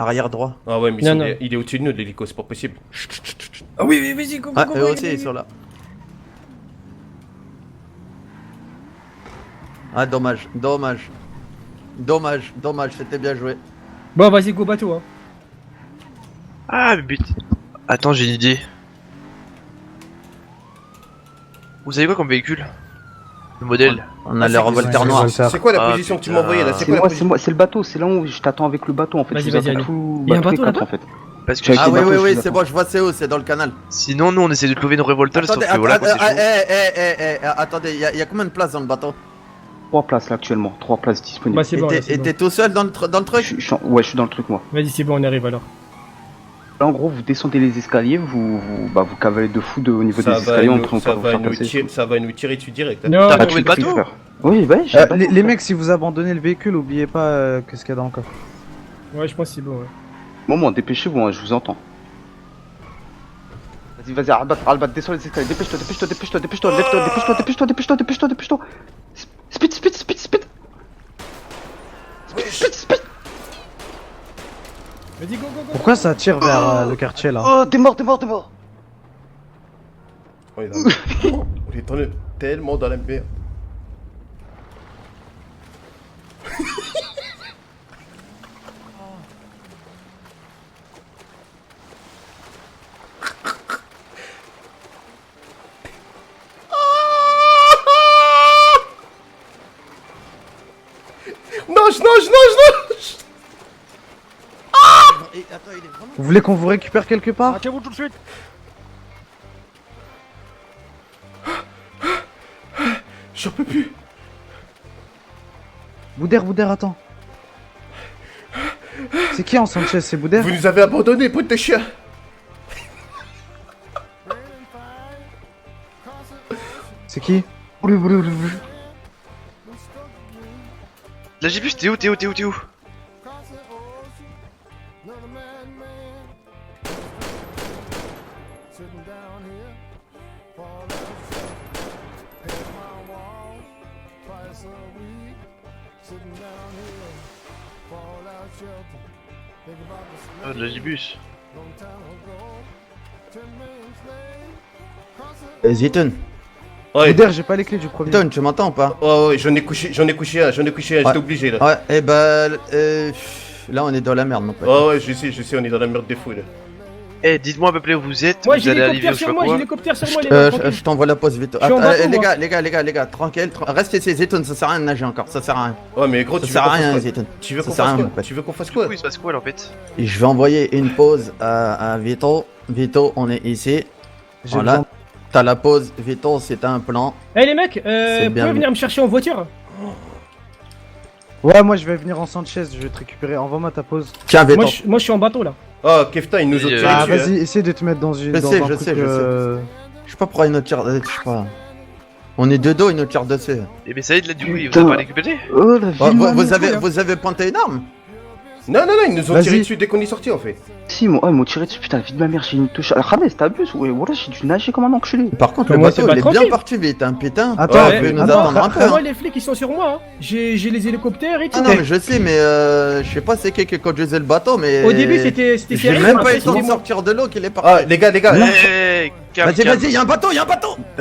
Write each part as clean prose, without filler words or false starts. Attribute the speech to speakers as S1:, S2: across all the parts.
S1: Arrière droit.
S2: Ah ouais, mais
S3: Non, non.
S2: il est au-dessus de nous, l'hélico, c'est pas possible.
S3: Ah oui, oui, vas-y, go,
S1: Ah, eux aussi, ils sont là. Ah, dommage, dommage. Dommage, dommage, c'était bien joué.
S3: Bon, vas-y, go bateau, hein.
S4: Ah, mais but. Attends, j'ai une idée. Vous savez quoi comme véhicule? Le modèle?
S1: On a le revolter noir.
S2: C'est quoi la
S4: Ah,
S2: position que tu
S4: putain.
S2: m'as envoyée là? C'est
S5: C'est
S2: quoi la
S5: moi,
S2: position?
S5: c'est le bateau, c'est là où je t'attends avec le bateau en fait.
S3: Vas-y,
S5: Je vous
S3: vas-y,
S5: attends
S3: allez.
S5: tout,
S3: Il y a un
S5: tous les
S3: bateau
S5: quatre,
S3: là-bas
S5: en fait.
S4: Parce que
S5: J'ai
S1: Ah
S5: acheté
S1: oui,
S5: le
S1: oui,
S5: bateau,
S1: oui,
S5: je
S1: c'est bon, je vois c'est où, c'est dans le canal.
S4: sinon, nous on essaie de trouver une revoltole, sauf
S1: Attendez,
S4: que voilà, quoi, c'est chaud.
S1: attendez, il y a combien de places dans le bateau?
S5: 3 places là actuellement, 3 places disponibles.
S3: Bah, c'est bon, là,
S1: Et
S3: c'est bon.
S1: t'es tout seul dans le truc?
S5: Ouais, je suis dans le truc moi.
S3: Vas-y, c'est bon, on arrive alors.
S5: Là en gros, vous descendez les escaliers, vous cavalez de fou au niveau des escaliers, on peut
S2: Ça
S5: vous
S2: va
S5: faire
S2: nous
S5: passer.
S2: tirer dessus direct. Hein.
S3: Non,
S4: T'as
S5: Ah,
S4: trouvé
S5: tu
S4: le
S5: peux
S4: bateau?
S5: faire. Oui, ouais, j'ai le bateau,
S6: Les
S5: frère.
S6: mecs, si vous abandonnez le véhicule, oubliez pas qu'est-ce qu'il y a dans le coffre.
S3: ouais, je pense que c'est bon, ouais.
S5: Bon, dépêchez-vous, hein, je vous entends. Vas-y, Albat, descends les escaliers, dépêche-toi, dépêche-toi. Speed.
S3: Vas-y, go, go, go.
S6: Pourquoi ça tire vers le quartier là?
S5: Oh, t'es mort.
S2: On est tellement dans la merde. Nage.
S6: Vous voulez qu'on vous récupère quelque part?
S2: J'en peux plus.
S6: Bouder, attends. C'est qui en Sanchez? C'est Bouder?
S2: Vous nous avez abandonnés, pote de chien.
S6: C'est qui?
S4: La Gibus, t'es où? Ah, de la Gibus.
S1: Zayton,
S2: Ouais,
S6: Bouder, j'ai pas les clés du premier.
S1: Zayton, tu m'entends ou pas?
S2: ouais, j'en ai couché un, j'étais obligé là.
S1: Ouais, et bah, là on est dans la merde, mon pote.
S2: Ouais, je sais, on est dans la merde des fous là.
S4: Eh, dites-moi à peu près où vous êtes,
S3: Ouais,
S4: vous
S3: j'ai
S4: allez arriver
S3: l'hélicoptère
S4: ou je sais
S3: sur
S4: pas
S3: moi,
S4: quoi.
S3: les gars, tranquille.
S1: Je t'envoie la pause vite.
S3: Je suis en bateau,
S1: Les gars, tranquille. Restez ici, Zayton, ça sert à rien de nager encore, ça sert à rien.
S2: Ouais, mais gros,
S1: Ça
S2: tu veux
S1: sert
S2: qu'on
S1: à rien,
S2: fasse quoi?
S1: Zayton.
S2: Tu veux
S1: Ça
S2: qu'on
S1: sert à
S2: fasse
S1: rien,
S2: quoi?
S1: mon pote.
S2: Tu veux qu'on fasse
S4: Du
S2: quoi?
S4: coup, il se passe quoi là en fait?
S1: Et je vais envoyer une pause à Vito. Vito, on est ici.
S6: J'ai
S1: Voilà.
S6: besoin-
S1: T'as la pause, Vito, c'est un plan.
S3: Eh les mecs,
S1: C'est
S3: vous
S1: bien
S3: pouvez
S1: vu.
S3: venir me chercher en voiture?
S6: Ouais, moi je vais venir en Sanchez, je vais te récupérer. Envoie-moi ta pause.
S1: Tiens, Vito.
S3: Moi, je suis en bateau là.
S2: Ah, Kefta, il nous a tiré
S6: Ah,
S2: dessus.
S6: vas-y, essaye de te mettre dans une.
S1: Je
S6: dans
S1: sais,
S6: un
S1: je
S6: truc,
S1: sais. Je sais pas pourquoi il nous tire. Je sais pas. On est de dos, il nous tire dessus.
S4: Eh, mais ça y est, là, du coup, vous
S5: Putain.
S4: avez pas récupéré?
S5: Oh la ville,
S1: Vous avez pointé une arme?
S2: Non, ils nous ont
S6: Vas-y.
S2: tiré dessus dès qu'on est sorti en fait.
S5: Si, ils m'ont tiré dessus, putain, la vie de ma mère, j'ai une touche. Alhamdoulilah, t'abuses, ouais, voilà, j'ai dû nager comme un enculé.
S1: Par contre,
S3: Mais
S1: le
S3: moi,
S1: bateau,
S3: c'est pas
S1: il est bien
S3: tranquille.
S1: parti vite, hein, putain.
S6: Attends,
S1: Ouais, il nous
S6: attends,
S1: attendre un peu.
S3: Moi,
S1: hein.
S3: les flics ils sont sur moi. Hein. J'ai les hélicoptères et tout.
S1: Ah non, mais je sais, mais je sais pas c'est qui conduisait le bateau, mais.
S3: Au début, c'était
S1: J'ai
S3: serré,
S1: même
S3: mais
S1: pas
S3: après,
S1: eu le temps de
S3: c'était moi.
S1: sortir de l'eau qu'il est parti.
S2: Ah, les gars.
S4: Eh, calme,
S1: Vas-y, y'a un bateau,
S3: Ouais,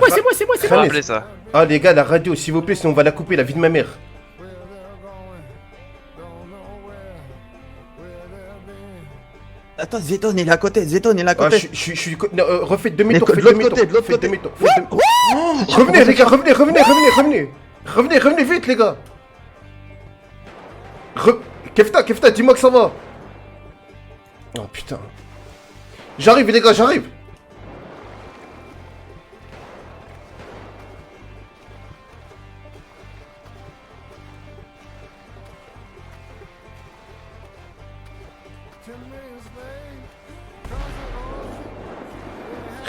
S3: c'est moi, c'est moi.
S4: Faut rappeler ça.
S2: Ah, les gars, la radio, s'il vous plaît, sinon on va la couper, la vie de ma mère.
S1: Attends, Zayton, il est à côté, Zayton, il est à
S2: Ah,
S1: côté.
S2: je suis. Non, refaites demi-tour,
S1: Mais
S2: faites
S1: de l'autre
S2: demi-tour.
S1: côté, de l'autre
S2: Faites
S1: côté.
S2: demi-tour. Revenez, les gars, revenez vite, les gars. Kefta, dis-moi que ça va. Oh putain. J'arrive, les gars, j'arrive.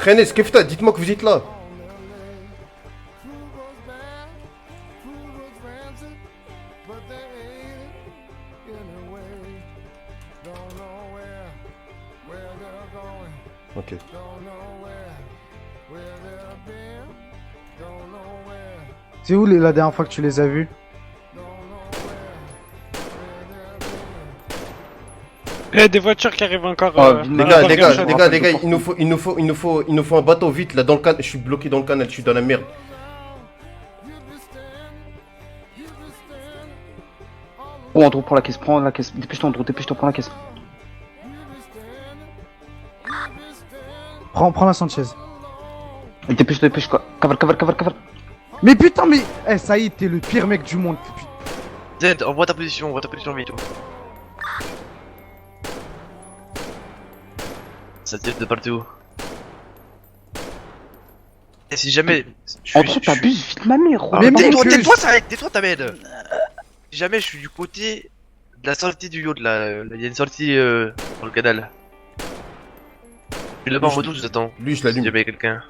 S2: Renes, Kefta, dites-moi que vous êtes là. Ok.
S6: C'est où la dernière fois que tu les as vus?
S7: Eh, des voitures qui arrivent encore.
S5: Ah,
S2: Les gars, il nous faut un bateau vite là dans le canal. Je suis bloqué dans le canal, je suis dans la merde.
S5: Oh, Andrew, prends la caisse, prends la caisse. Dépêche-toi, Andrew, dépêche-toi, prends la caisse.
S6: Prends la Sanchez.
S5: Dépêche-toi, dépêche-toi. Cavale.
S6: Mais putain, mais. Eh, ça y est, t'es le pire mec du monde. Putain.
S4: Z, envoie ta position vite. Ça tire de partout. Et si jamais.
S5: Andrew, t'abuses, vite ma mère.
S4: Ah,
S6: Mais
S4: tais-toi,
S6: mec,
S4: tais-toi, ça tais-toi ta merde. Si jamais je suis du côté de la sortie du yacht là, il y a une sortie dans le canal. Je suis là-bas en moto, je t'attends.
S2: Lui, je
S4: Si
S2: l'allume.
S4: jamais y a quelqu'un.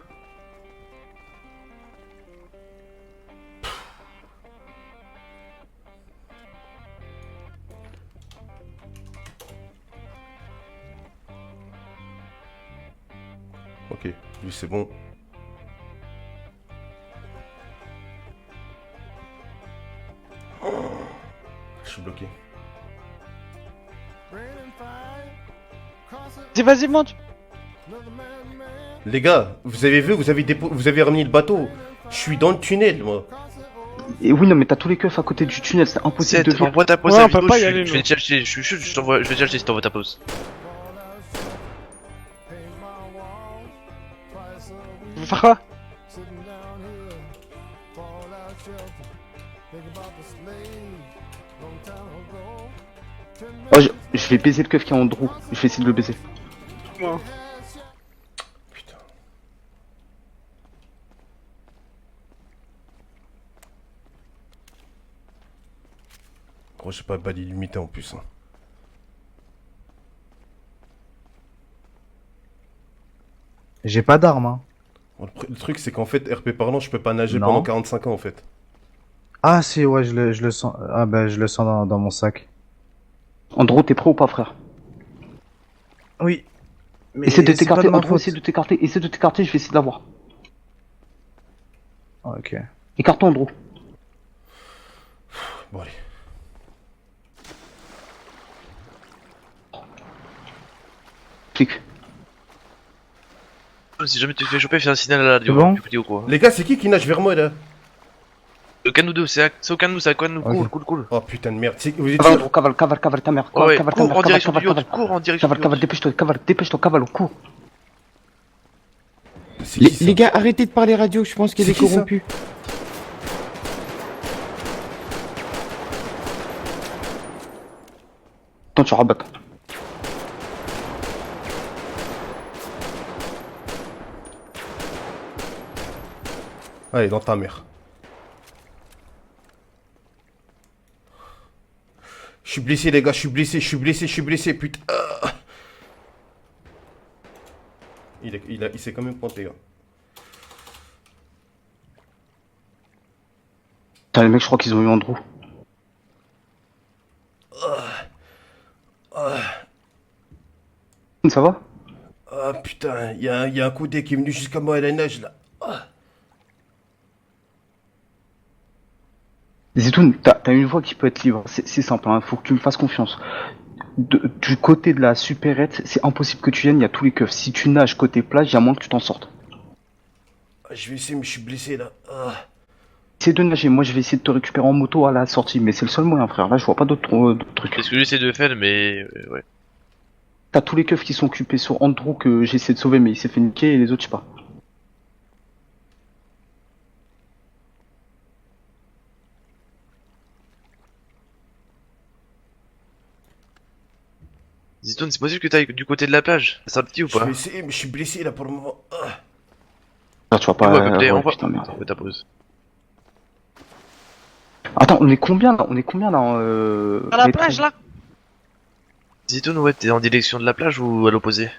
S2: Ok, lui c'est bon. Je suis bloqué.
S7: Vas-y, monte.
S2: Les gars, vous avez vu, vous avez ramené le bateau. Je suis dans le tunnel, moi.
S5: Et oui, non, mais t'as tous les keufs à côté du tunnel, c'est impossible de
S4: Z,
S5: venir.
S4: envoie ta pause
S7: Ouais,
S4: à
S7: on peut
S4: vidéo,
S7: pas y aller,
S4: je vais
S7: nous.
S4: te chercher, je vais te chercher si t'envoies ta pause.
S7: Vous faire quoi?
S5: Oh, je vais baiser le keuf qui est en Andrew. Je vais essayer de le baiser.
S7: Moi.
S2: Putain. Gros, j'ai pas de balle illimitée en plus. Hein.
S6: J'ai pas d'arme, hein.
S2: Bon, le truc, c'est qu'en fait, RP parlant, je peux pas nager
S6: Non.
S2: pendant 45 ans en fait.
S6: Ah, si, ouais, je le sens. Ah, bah, je le sens dans mon sac.
S5: Andrew, t'es prêt ou pas, frère?
S6: Oui. Mais
S5: Essaie de
S6: c'est pas
S5: t'écarter,
S6: ma
S5: Andrew,
S6: faute.
S5: essaie de t'écarter, je vais essayer de l'avoir.
S6: Ah, ok.
S5: Écarte-toi, Andrew.
S2: Bon, allez.
S5: Clique.
S4: Si jamais tu te fais choper, fais un signal à la radio,
S6: C'est bon
S4: du côté ou quoi.
S2: Les gars, c'est qui nage vers moi là?
S4: Aucun de nous deux, c'est aucun de nous, c'est aucun de nous,
S6: Ok.
S4: cool.
S2: Oh putain de merde. Vous êtes
S5: Cavale,
S2: sûr?
S5: Andrew, cavale ta mère.
S4: Ouais,
S5: Cavale ta
S4: cours
S5: mère,
S4: en direction du
S5: cavale.
S4: yacht, cours en direction du
S5: Cavale,
S4: yacht.
S5: dépêche-toi, cavale, cours.
S2: C'est qui, ça?
S8: Les gars, arrêtez de parler radio, je pense qu'il
S2: C'est
S8: est
S2: qui, ça
S8: corrompu.
S5: Attends, tu rabattes.
S2: Allez, dans ta mère. Je suis blessé, les gars, je suis blessé, putain. Ah. Il s'est quand même pointé, hein.
S5: Putain, les mecs, je crois qu'ils ont eu Andrew. Ça va?
S2: Ah putain, il y a un coudé qui est venu jusqu'à moi à la nage là.
S5: Zitoun, t'as une voie qui peut être libre, c'est simple, hein, faut que tu me fasses confiance. Du côté de la supérette, c'est impossible que tu viennes, il y a tous les keufs. Si tu nages côté plage, il y a moins que tu t'en sortes.
S2: Je vais essayer, mais je suis blessé là. Ah.
S5: Essaye de nager, moi je vais essayer de te récupérer en moto à la sortie, mais c'est le seul moyen, frère. Là, je vois pas d'autres trucs.
S4: C'est ce que j'essaie de faire, mais ouais.
S5: T'as tous les keufs qui sont occupés sur Andrew que j'ai essayé de sauver, mais il s'est fait niquer et les autres, je sais pas.
S4: Zitoun, c'est possible que t'ailles du côté de la plage, la sortie ou
S2: Je
S4: pas?
S2: vais essayer, mais je suis blessé là pour le moment. Ah.
S5: Là, tu vois pas.
S4: Ouais,
S5: ouais,
S4: envoie
S5: putain, merde.
S4: ta pause.
S5: Attends, on est combien là?
S7: À la
S5: les
S7: plage,
S5: trains
S7: là.
S4: Zitoun, ouais, t'es en direction de la plage ou à l'opposé?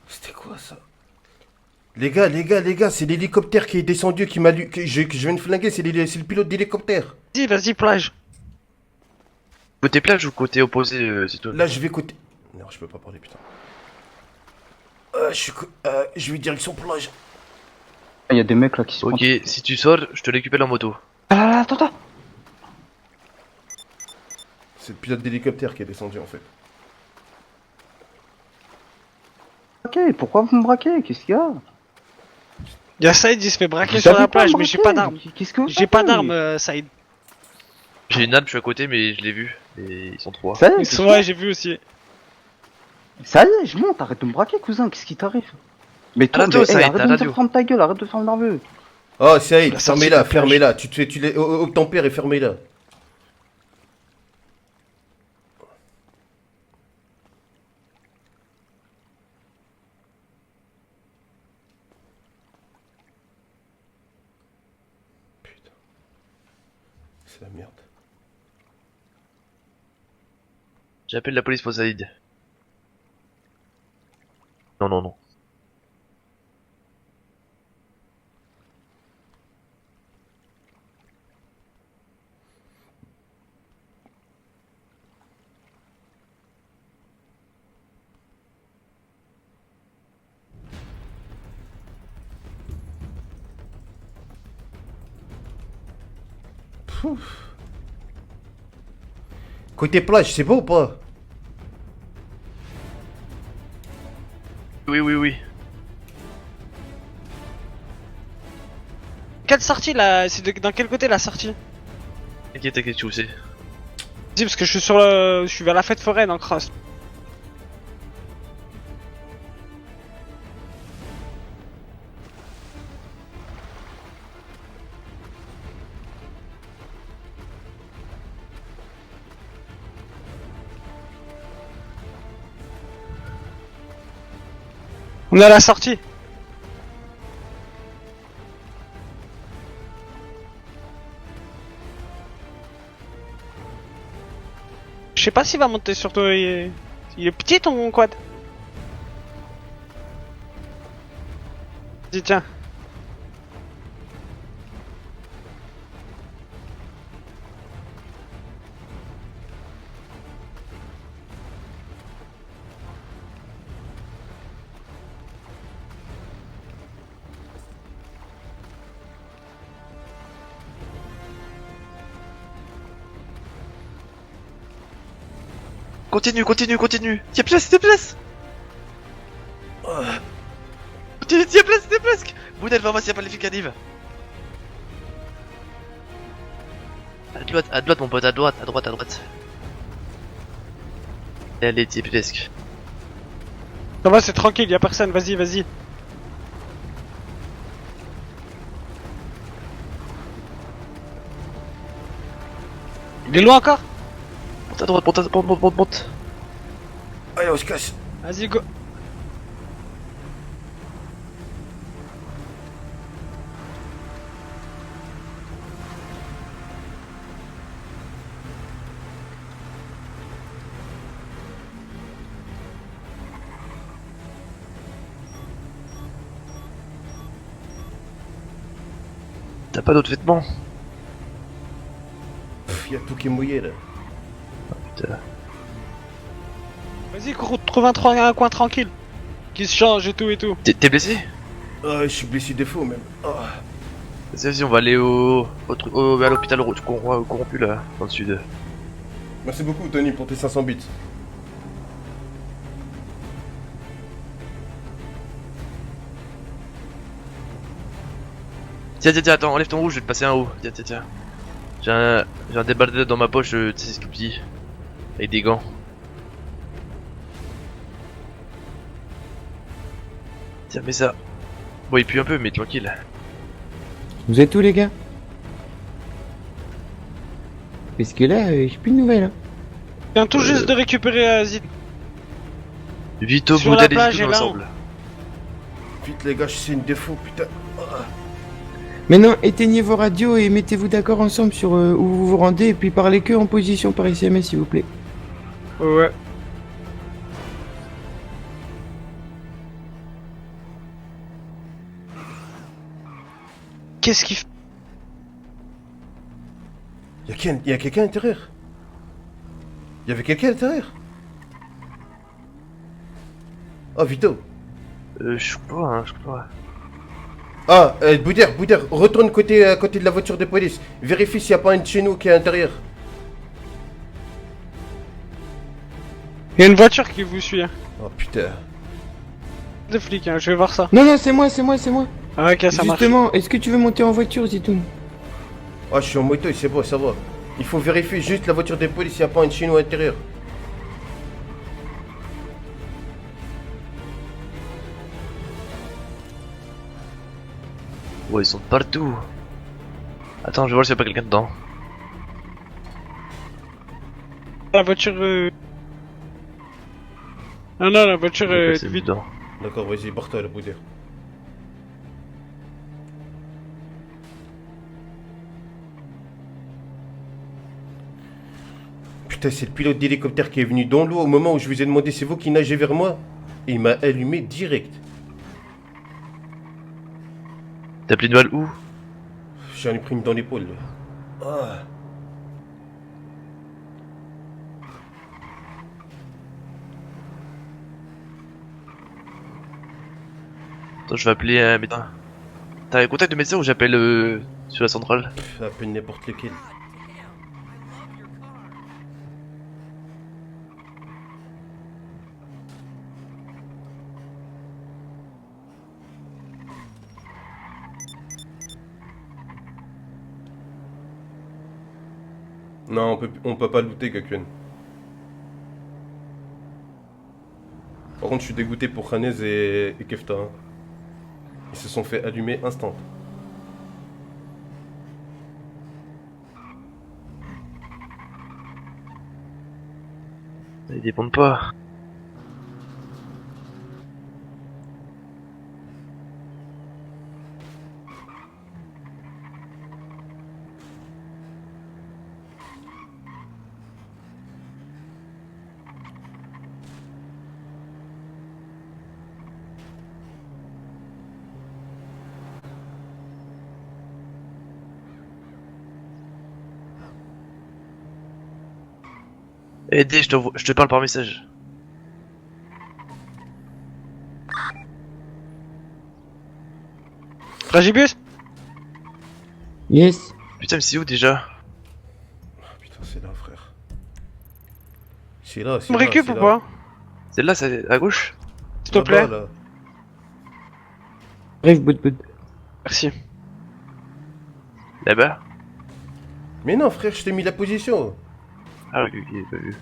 S2: C'était quoi ça? Les gars, c'est l'hélicoptère qui est descendu, qui m'a lu, que je viens de flinguer, c'est le pilote d'hélicoptère.
S7: Vas-y, plage.
S4: Côté plage ou côté opposé, Zitoun?
S2: Là, je vais côté. Non, je peux pas parler, putain. Je vais direction plage.
S5: Il y a des mecs là qui se
S4: Ok,
S5: pointent.
S4: si tu sors, je te récupère en moto.
S5: Ah, attends.
S2: C'est le pilote d'hélicoptère qui est descendu en fait.
S5: Ok, pourquoi vous me braquez? Qu'est-ce qu'il y a?
S7: Y'a Saïd, il se fait braquer
S5: Vous
S7: sur
S5: savez
S7: la
S5: pas me
S7: plage, mais j'ai
S5: braquer.
S7: pas d'armes.
S5: Qu'est-ce que vous
S7: J'ai pas
S5: faites?
S7: d'armes, Saïd.
S4: J'ai une arme, je suis à côté, mais je l'ai vu. Et ils sont trois.
S5: Ça y est, qu'est-ce
S7: Ouais, j'ai vu aussi.
S5: ça y est, je monte, arrête de me braquer, cousin, qu'est-ce qui t'arrive? Mais toi,
S4: radio,
S5: mais,
S4: Saïd,
S5: arrête de me
S4: radio.
S5: dire ferme ta gueule, arrête de faire le nerveux.
S2: Oh, Saïd,
S7: La sortie
S2: fermez-la,
S7: de la plage.
S2: fermez-la. Tu les obtempères et fermez-la. Putain. C'est la merde.
S4: J'appelle la police pour Saïd. Non, non, non.
S2: Côté plage, c'est beau ou pas?
S4: Oui, oui, oui.
S7: Quelle sortie là? Dans quel côté la sortie?
S4: T'inquiète, t'inquiète, tu sais.
S7: Dis, parce que je suis sur le. Je suis vers la fête foraine en cross. On est à la sortie. Je sais pas s'il va monter sur toi. Il est petit ton quad. Dis tiens.
S4: Continue, continue, continue. Tiens place, tiens place. Tiens place, tiens place. Boudel, va voir s'il y a pas les flics qui arrivent. À droite, mon pote, à droite, à droite, à droite. Et allez, tiens presque.
S7: Ça va, c'est tranquille, y'a personne, vas-y, vas-y. Il est loin encore?
S4: Monte à droite, monte.
S2: Allez, on se casse.
S7: Vas-y, go.
S4: T'as pas d'autres vêtements?
S2: Y'a tout qui est mouillé là.
S4: Putain.
S7: Vas-y, trouve un coin tranquille. Qui se change et tout et tout.
S4: T'es blessé?
S2: Ah, je suis blessé des faux même. Ah.
S4: Vas-y, on va aller à l'hôpital corrompu là, dans le sud.
S2: Merci beaucoup Tony pour tes 500 bits.
S4: Tiens, attends, enlève ton rouge, je vais te passer un haut. Tiens. J'ai un débardeur dans ma poche, tu sais, c'est tout petit. Avec des gants. Tiens, mets ça. Bon, il pue un peu, mais tranquille.
S8: Vous êtes où, les gars? Parce que là, j'ai plus de nouvelles. Hein.
S7: Je viens tout juste de récupérer Zid.
S4: Vito,
S7: Sur la
S4: Boudel et
S7: plage,
S4: Zito
S7: et là,
S4: ensemble.
S2: Vite les gars, c'est une défaut, putain. Ah.
S8: Maintenant, éteignez vos radios et mettez-vous d'accord ensemble sur où vous vous rendez et puis parlez que en position par SMS, s'il vous plaît.
S3: Ouais.
S7: Qu'est-ce qu'il fait?
S2: Y'a quelqu'un à l'intérieur. Y'avait quelqu'un à l'intérieur. Oh Vito.
S4: Je crois.
S2: Ah, Bouder, retourne côté de la voiture de police. Vérifie s'il n'y a pas un de chez nous qui est à l'intérieur.
S7: Il y a une voiture qui vous suit. Hein.
S2: Oh putain.
S7: Des flics, hein, je vais voir ça.
S8: Non, non, c'est moi, c'est moi, c'est moi.
S7: Ah, ok, ça marche.
S8: Justement, est-ce que tu veux monter en voiture, Zitoun?
S2: Ah, je suis en moto, c'est bon, ça va. Il faut vérifier juste la voiture des polices, s'il n'y a pas un chinois à l'intérieur.
S4: Ouais, ils sont partout. Attends, je vais voir s'il y a pas quelqu'un dedans.
S7: La voiture. Ah non, la voiture
S4: Ouais, c'est
S7: est vide.
S4: dedans.
S2: D'accord, vas-y, barre-toi la boudière. Putain, c'est le pilote d'hélicoptère qui est venu dans l'eau au moment où je vous ai demandé c'est vous qui nagez vers moi. Et il m'a allumé direct.
S4: T'as pris de balle où?
S2: J'en ai pris une dans l'épaule. Ah.
S4: Attends, je vais appeler un médecin. T'as un contact de médecin ou j'appelle sur la centrale?
S2: À peine n'importe lequel. Non, on peut pas looter, Gakuen. Par contre, je suis dégoûté pour Khanez et Kefta. Hein. Ils se sont fait allumer instant.
S4: Ils dépendent pas. Aidez, je te parle par message.
S7: Fragibus.
S8: Yes.
S4: Putain, mais c'est où déjà?
S2: Ah, putain, c'est là, frère. C'est là, c'est
S7: Tu me
S2: là.
S7: récup
S2: c'est
S7: ou
S2: là.
S7: pas?
S4: Celle-là, c'est à gauche?
S7: S'il te
S2: Là-bas,
S7: plaît.
S2: là.
S8: Bref, bout.
S7: Merci.
S4: Là-bas?
S2: Mais non, frère, je t'ai mis la position.
S4: Ah oui, j'ai pas vu.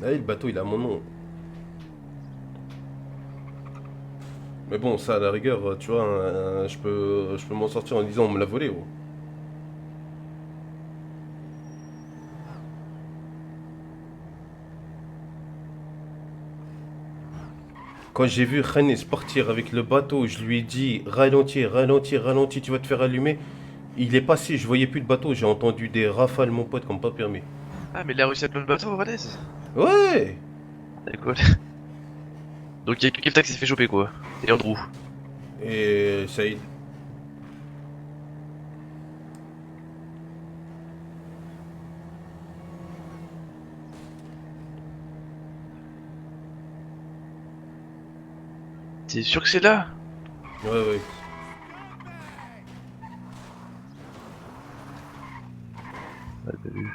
S2: Ah, le bateau, il a mon nom. Mais bon, ça, à la rigueur, tu vois, je peux m'en sortir en disant on me l'a volé, oh. Quand j'ai vu Khanis partir avec le bateau, je lui ai dit ralentis, ralentis, ralentis, tu vas te faire allumer. Il est passé, je voyais plus de bateau, j'ai entendu des rafales, mon pote, comme pas permis.
S4: Ah, mais il a réussi à te le bateau, Vanez?
S2: Ouais!
S4: D'accord. Donc il y a quelqu'un qui s'est fait choper quoi. Et Andrew.
S2: Et Saïd.
S4: T'es sûr que c'est là?
S2: Ouais, ouais.
S4: Ouais, t'as vu.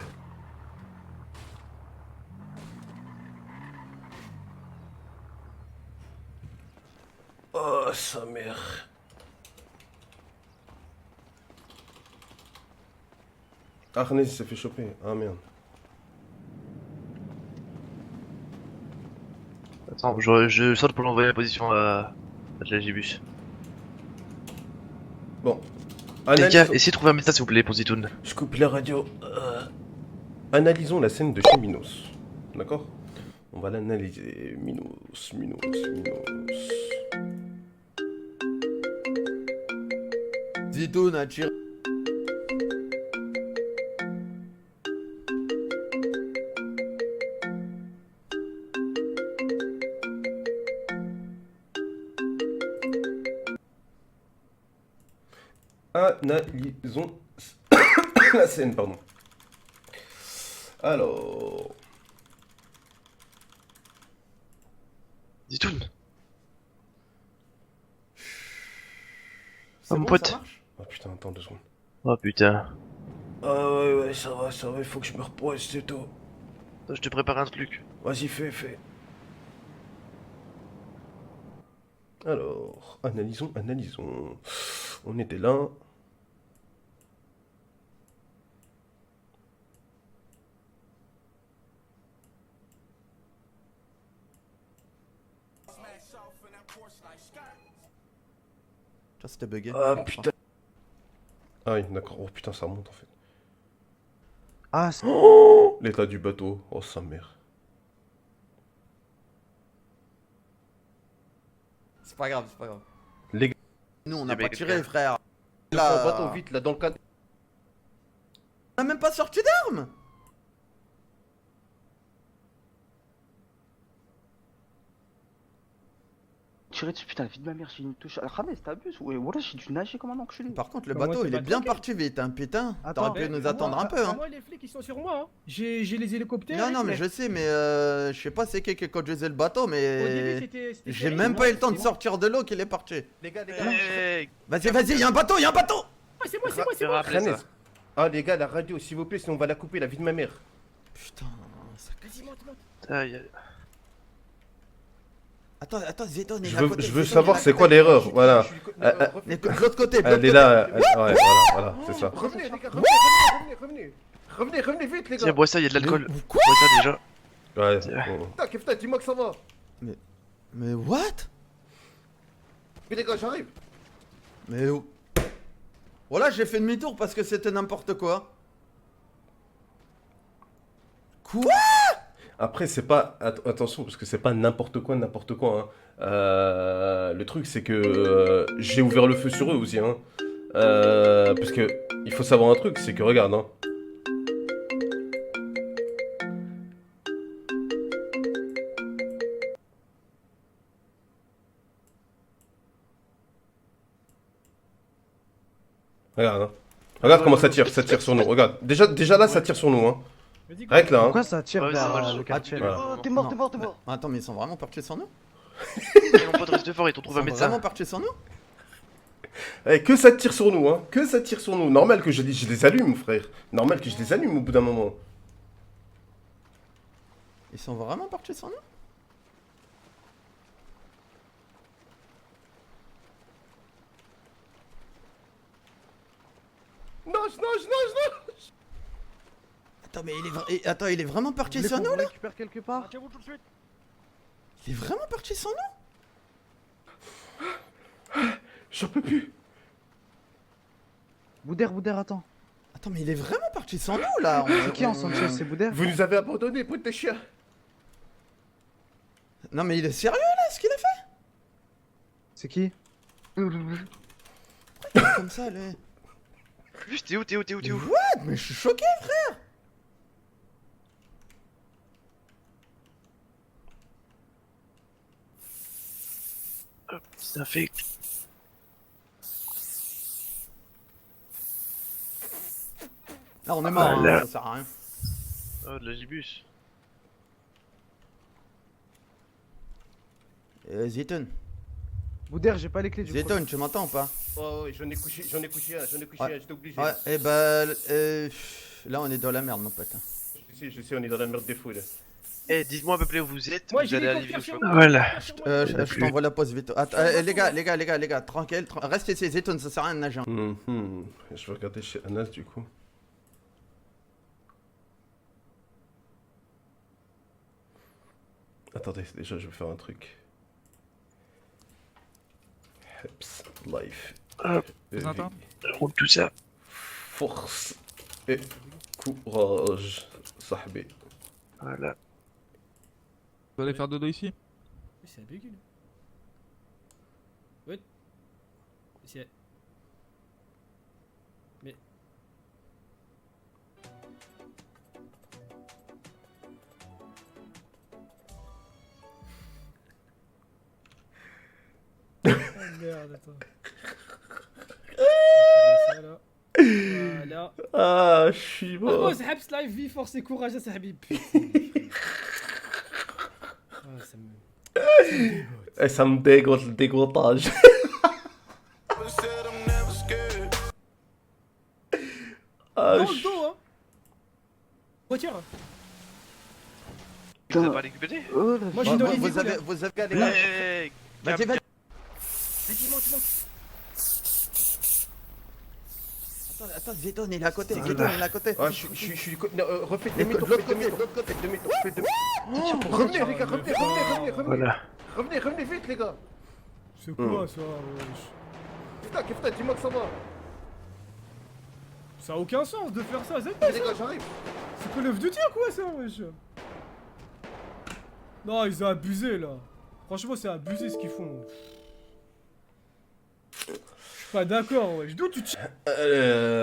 S2: Oh, sa mère. Ah, Khanis, il s'est fait choper. Ah, merde.
S4: Attends, je saute pour l'envoyer à la position à la Gibus.
S2: Bon.
S4: Les gars,
S2: Analysons...
S4: essayez de trouver un médecin s'il vous plaît pour Zitoun.
S2: Je coupe la radio. Analysons la scène de chez Minos. D'accord? On va l'analyser. Minos.
S1: Zitoun a tiré.
S2: Analysons la scène, pardon. Alors...
S4: Zitoun.
S2: C'est
S4: mon
S2: bon,
S4: pote.
S2: ça marche. Oh putain, attends 2 secondes.
S4: Oh putain.
S2: Ah ouais, ça va, il faut que je me repose, c'est tout.
S4: Attends, je te prépare un truc.
S2: Vas-y, fais. Alors, analysons. On était là.
S1: Ça c'était bugué.
S2: Ah putain. Ah oui, d'accord. Oh putain, ça monte en fait.
S6: Ah, c'est-
S2: Oh, l'état du bateau. Oh sa mère.
S1: C'est pas grave, c'est pas grave.
S2: Les gars,
S1: Nous on n'a
S4: Eh
S1: pas
S4: ben,
S1: tiré,
S4: gars.
S1: frère.
S2: le
S1: Là,
S2: bateau vite là dans le cadre.
S1: on a même pas sorti d'armes.
S5: Tirer dessus, putain, la vie de ma mère, j'ai une touche. Ah, Rames, t'abuses. Ouais, voilà, j'ai dû nager comme un enculé.
S1: Par contre, le
S3: Bah, moi,
S1: bateau
S3: c'est
S1: il
S3: pas
S1: est bien
S3: tranquille.
S1: parti vite, hein, putain.
S6: Attends,
S1: T'aurais pu
S6: mais
S1: nous attendre un peu, hein.
S3: Moi, les flics, ils sont sur moi. Hein. J'ai les hélicoptères.
S1: Non,
S3: et
S1: non,
S3: tout,
S1: mais je sais, mais je sais pas c'est qui a conduisait le bateau,
S3: Au début,
S1: mais.
S3: c'était
S1: J'ai
S3: Thierry,
S1: même
S3: moi,
S1: pas eu le temps de
S3: c'est
S1: sortir de l'eau qu'il est parti.
S2: Les gars,
S4: Hey,
S1: Vas-y, y'a un bateau, y'a un bateau!
S3: moi. C'est moi, c'est moi,
S4: je
S3: c'est
S4: vais
S3: moi.
S4: rappeler ça.
S2: Khanes. Ah les gars, la radio, s'il vous plaît, sinon on va la couper, la vie de ma mère.
S1: Putain, ça...
S3: Vas-y, monte.
S4: Aïe, aïe.
S1: Attends, Zéton, il est
S2: Je
S1: à
S2: veux,
S1: côté,
S2: je veux
S1: Zéton,
S2: savoir
S1: il est à
S2: c'est
S1: côté.
S2: quoi l'erreur, voilà.
S1: Mais de l'autre côté, de
S2: Elle
S1: l'autre
S2: est
S1: côté.
S2: là, ouais, voilà, c'est ça.
S9: Revenez les gars, revenez vite les
S4: Tiens,
S9: gars.
S4: bois ça, y'a de l'alcool.
S1: Mais quoi?
S4: Bois ça déjà.
S2: Ouais, bon.
S9: Putain, Kefta, dis-moi que ça va.
S1: Mais what?
S9: Mais les gars, j'arrive.
S1: Mais où? Voilà, j'ai fait demi-tour parce que c'était n'importe quoi. Quoi?
S2: Après, c'est pas. Attention, parce que c'est pas n'importe quoi, hein. Le truc, c'est que j'ai ouvert le feu sur eux aussi, hein. Parce que il faut savoir un truc, c'est que regarde, hein. Regarde, hein. Regarde comment ça tire sur nous. Regarde, déjà là, ça tire sur nous, hein.
S3: Vas-y,
S2: Rien que là, hein.
S6: Pourquoi ça tire
S4: Ouais,
S6: vers
S4: ça va,
S6: le
S4: je-
S6: quartier
S2: Voilà.
S6: là?
S5: Oh, t'es mort,
S1: Non.
S5: t'es mort, t'es mort.
S1: Attends, mais ils sont vraiment partis sans nous?
S4: Mon pote, reste fort, ils t'ont
S1: Ils
S4: trouvé un
S1: sont
S4: médecin.
S1: vraiment partis sans nous?
S2: Eh, que ça tire sur nous, hein. Que ça tire sur nous. Normal que je les allume, frère. Normal que je les allume au bout d'un moment.
S1: Ils sont vraiment partis sans nous?
S9: Nage.
S1: Attends, mais Attends, il est vraiment parti
S6: Vous voulez
S1: sans
S6: qu'on
S1: nous
S6: vous
S1: là?
S6: récupère quelque part?
S1: Il est vraiment parti sans nous?
S2: J'en peux plus.
S6: Bouder, attends.
S1: Attends, mais il est vraiment parti sans nous là!
S6: C'est qui en Sanchez? C'est Bouder?
S9: Vous nous avez abandonnés, pour tes chiens.
S1: Non, mais il est sérieux là, ce qu'il a fait?
S6: C'est qui?
S1: Comme ça, lui.
S4: Juste, t'es où?
S1: What? Mais je suis choqué, frère!
S4: Ça fait.
S1: Là, on est mort, hein,
S4: là.
S1: ça sert à rien.
S4: Oh, de la gibus.
S1: Zéton,
S6: Bouder, j'ai pas les clés du
S1: Zéton, tu m'entends ou pas?
S2: Oh, j'en ai couché un, j'étais obligé.
S1: Ouais, et là, on est dans la merde, mon pote.
S2: Je sais, on est dans la merde des fous, là.
S4: Eh, dites-moi à peu près où vous êtes.
S3: Moi,
S4: Vous
S3: j'ai
S4: allez
S3: les
S4: arriver
S3: portières
S4: où
S3: sur moi.
S4: Voilà.
S1: Je t'envoie la pause vite. Attends, les gars, tranquille, restez ici, Zéton, ça sert à rien de nager.
S2: Je vais regarder chez Anas, du coup. Attendez, déjà, je vais faire un truc. Heps, life. Vie,
S4: Roule tout ça.
S2: force et courage, sahbi.
S4: Voilà.
S10: Vous allez faire dodo ici?
S3: C'est un bugule. Ouais. C'est. Mais. Oh merde, attends. Ça, là. Voilà.
S2: Ah, je suis
S3: Oh,
S2: mort.
S3: c'est Habs Live, vie, force et courage, ça, Habib. Ah, ça me.
S2: Et ça me dégoûte le dégoûtage. Ah,
S3: Dans
S2: je
S3: le dos, voiture.
S4: Vous avez pas récupéré?
S5: Oh, la
S3: Moi, je suis dans les
S1: Vous
S3: égouts,
S1: avez,
S3: là.
S1: vous avez galéré.
S4: Ouais,
S1: Vas-y, vas-y.
S3: Vas-y, monte.
S1: Attends, Zeton, il est à côté. Zeton, il est à côté.
S2: Ah, je suis. Non, refaites
S1: De
S2: demi-tour,
S1: l'autre
S2: faites
S1: côté, de
S2: demi-tour.
S1: l'autre côté.
S2: Faites demi-tour, faites demi-tour.
S9: Revenez, les gars, revenez.
S5: Voilà.
S9: Revenez vite, les gars.
S3: C'est quoi ça wesh?
S9: Putain, dis-moi que ça va.
S3: Ça a aucun sens de faire ça, c'est
S9: Les gars, j'arrive.
S3: Call of Duty ou quoi ça, wesh? Non, ils ont abusé là. Franchement, c'est abusé ce qu'ils font. Je suis pas d'accord, wesh. D'où tu tires?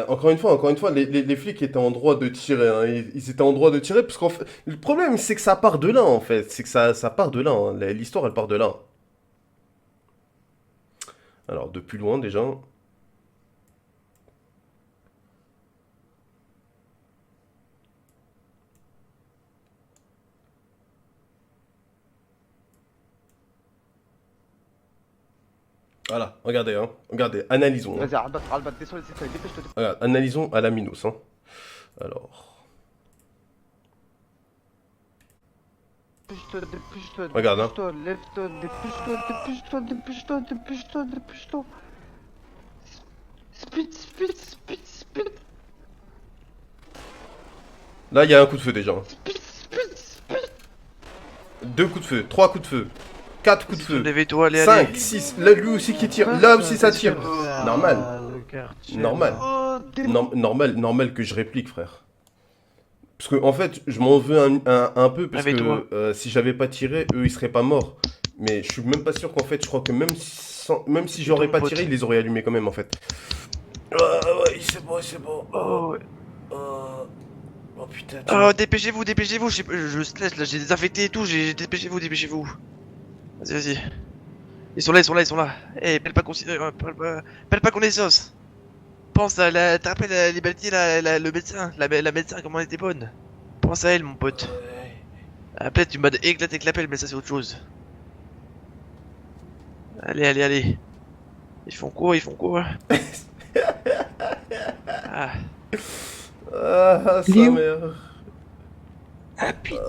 S2: Encore une fois, les flics étaient en droit de tirer. Hein. Ils étaient en droit de tirer parce qu'en fait, le problème, c'est que ça part de là, en fait. C'est que ça part de là. Hein. L'histoire, elle part de là. Alors, de plus loin, déjà. Voilà, regardez, hein. Regardez, analysons. Hein.
S5: Vas-y, Albat, descends les escaliers, dépêche-toi.
S2: Regarde, analysons à la Minos. Hein. Alors.
S5: Dépêche-toi.
S2: Regarde, hein.
S5: Lève-toi, dépêche-toi. Speed.
S2: Là, il y a un coup de feu déjà. Hein. 2 coups de feu, 3 coups de feu, 4 coups de feu,
S4: Levez-toi, allez,
S2: 5, 6, là lui aussi qui tire, là aussi ça tire. Normal. Normal que je réplique, frère. Parce que en fait, je m'en veux un peu parce que si j'avais pas tiré, eux ils seraient pas morts. Mais je suis même pas sûr qu'en fait, je crois que même si j'aurais pas tiré, ils les auraient allumés quand même en fait. Ouais, c'est bon.
S4: Oh, ouais.
S2: Oh putain.
S4: Oh, dépêchez-vous, je stresse là, j'ai désinfecté et tout, dépêchez-vous. Vas-y. Ils sont là. Eh, pelle pas connaissance. Pense à la. T'as rappelé la Liberty, le médecin, la médecin, comment elle était bonne. Pense à elle, mon pote. Ah, peut-être tu m'as éclaté avec l'appel, mais ça c'est autre chose. Allez. Ils font quoi Ah.
S2: Ah, sa
S8: Léo.
S2: mère.
S7: Ah putain.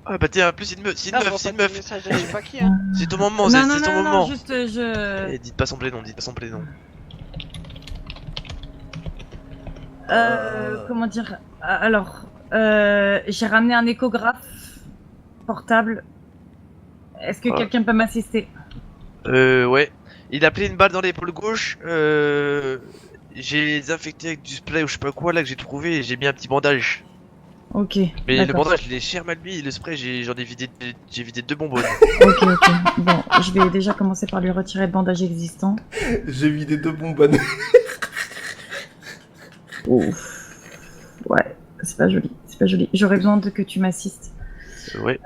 S4: Ah bah tiens, en plus c'est une meuf, c'est une meuf.
S7: Message, je sais pas qui, hein.
S4: C'est ton moment,
S11: Non,
S4: c'est ton moment.
S11: non, juste je.
S4: Eh, dites pas son prénom.
S11: Comment dire? Alors, j'ai ramené un échographe portable. Est-ce que
S4: Ah.
S11: quelqu'un peut m'assister?
S4: Ouais. Il a pris une balle dans l'épaule gauche. J'ai désinfecté avec du spray ou je sais pas quoi là que j'ai trouvé et j'ai mis un petit bandage.
S11: Ok.
S4: Mais le
S11: d'accord.
S4: bandage il est cher mal mis et le spray j'en ai vidé, j'ai vidé 2 bonbonnes.
S11: Ok. Bon, je vais déjà commencer par lui retirer le bandage existant.
S2: J'ai vidé 2 bonbonnes.
S11: Ouf. Ouais, c'est pas joli. J'aurais besoin de que tu m'assistes.
S4: Ouais.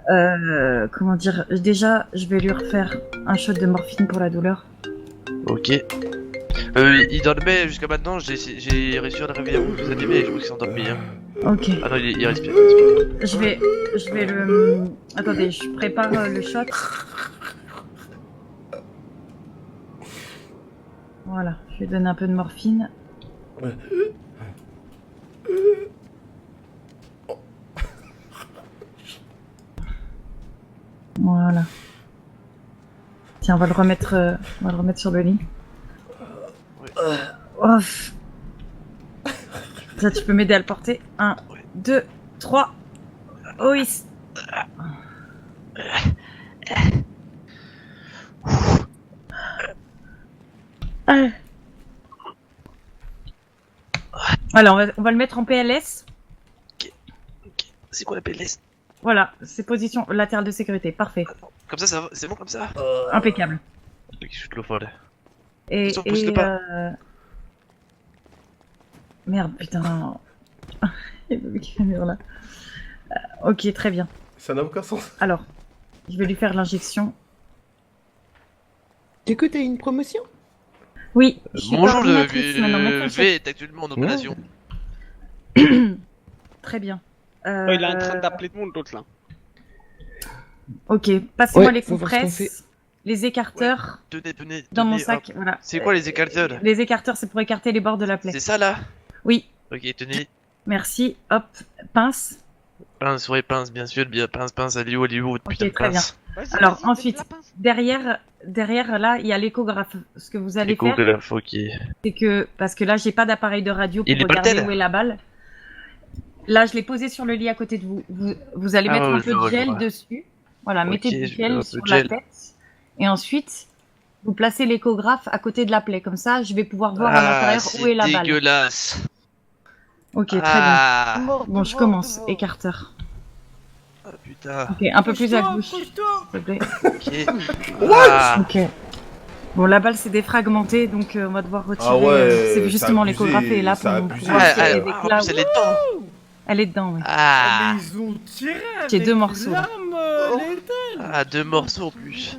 S11: Comment dire? Déjà, je vais lui refaire un shot de morphine pour la douleur.
S4: Ok. Il dormait jusqu'à maintenant, j'ai réussi à le réveiller avant que vous allumiez et je crois qu'il s'est endormi. Hein.
S11: Ok.
S4: Ah non, il respire.
S11: Je vais le... Attendez, je prépare le shot. Voilà, je vais donner un peu de morphine. Voilà. Tiens, on va le remettre sur le lit. Oh. Ça, tu peux m'aider à le porter. 1, 2, 3. Oui. Alors, on va le mettre en PLS.
S4: C'est quoi la PLS?
S11: Voilà, c'est position latérale de sécurité. Parfait.
S4: Comme ça va, c'est bon comme ça?
S11: Impeccable.
S4: Ok, je shoot l'eau folle.
S11: Et,
S4: Pousse-le pas.
S11: Merde, putain. Il y a le qui là. Ok, très bien.
S2: Ça n'a aucun sens.
S11: Alors, je vais lui faire l'injection.
S8: Du coup, t'as une promotion?
S11: Oui, je suis
S4: Bonjour,
S11: coordinatrice, maintenant, médecin chef.
S4: V est actuellement en opération.
S11: Très bien.
S7: Oh, il est en train d'appeler tout le monde, l'autre là.
S11: Ok, passez-moi
S8: Ouais,
S11: les
S8: on va voir ce qu'on fait.
S11: compresses, les écarteurs
S4: Tenez,
S11: dans mon
S4: hop.
S11: sac. Voilà.
S4: C'est quoi les écarteurs?
S11: Les écarteurs, c'est pour écarter les bords de la plaie.
S4: C'est ça là?
S11: Oui,
S4: Ok, tenez.
S11: merci. Hop, pince.
S4: Pince, ouais, pince, bien sûr, bien pince, elle est où, putain,
S11: très bien.
S4: pince.
S11: Alors ensuite, derrière là, il y a l'échographe. Ce que vous allez faire,
S4: Échographe, ok.
S11: c'est que, parce que là, j'ai pas d'appareil de radio pour
S4: Il est pas
S11: regarder
S4: tel.
S11: où est la balle. Là, je l'ai posé sur le lit à côté de vous. Vous allez
S4: Ah
S11: mettre
S4: ouais,
S11: un
S4: je
S11: peu
S4: vois,
S11: de
S4: je
S11: gel
S4: vois.
S11: dessus. Voilà,
S4: Ok,
S11: mettez du
S4: je mets un peu
S11: gel
S4: de
S11: sur
S4: gel.
S11: la tête. Et ensuite, vous placez l'échographe à côté de la plaie. Comme ça, je vais pouvoir voir à l'intérieur où est la balle.
S4: dégueulasse.
S11: Ok, très bien.
S4: Ah,
S11: Bon, je commence. Écarteur.
S4: ah, putain.
S11: Ok, un peu plus à
S3: Pousse-toi,
S11: gauche,
S3: pousse-toi.
S11: s'il te plaît.
S4: Ok. Ah,
S11: Ok. Bon, la balle s'est défragmentée, donc on va devoir retirer.
S2: Ah ouais,
S11: c'est justement
S2: c'est abusé,
S11: l'échographe est là
S2: c'est
S11: pour
S2: abusé.
S11: pouvoir
S4: ouais,
S11: tirer
S4: en
S11: les
S4: plus,
S11: éclats.
S4: elle est dedans.
S11: Elle est dedans, oui.
S4: Ah,
S3: Mais ils ont tiré
S11: J'ai
S3: avec
S11: 2 morceaux, là.
S3: l'arme létale.
S4: ah, 2 morceaux en plus.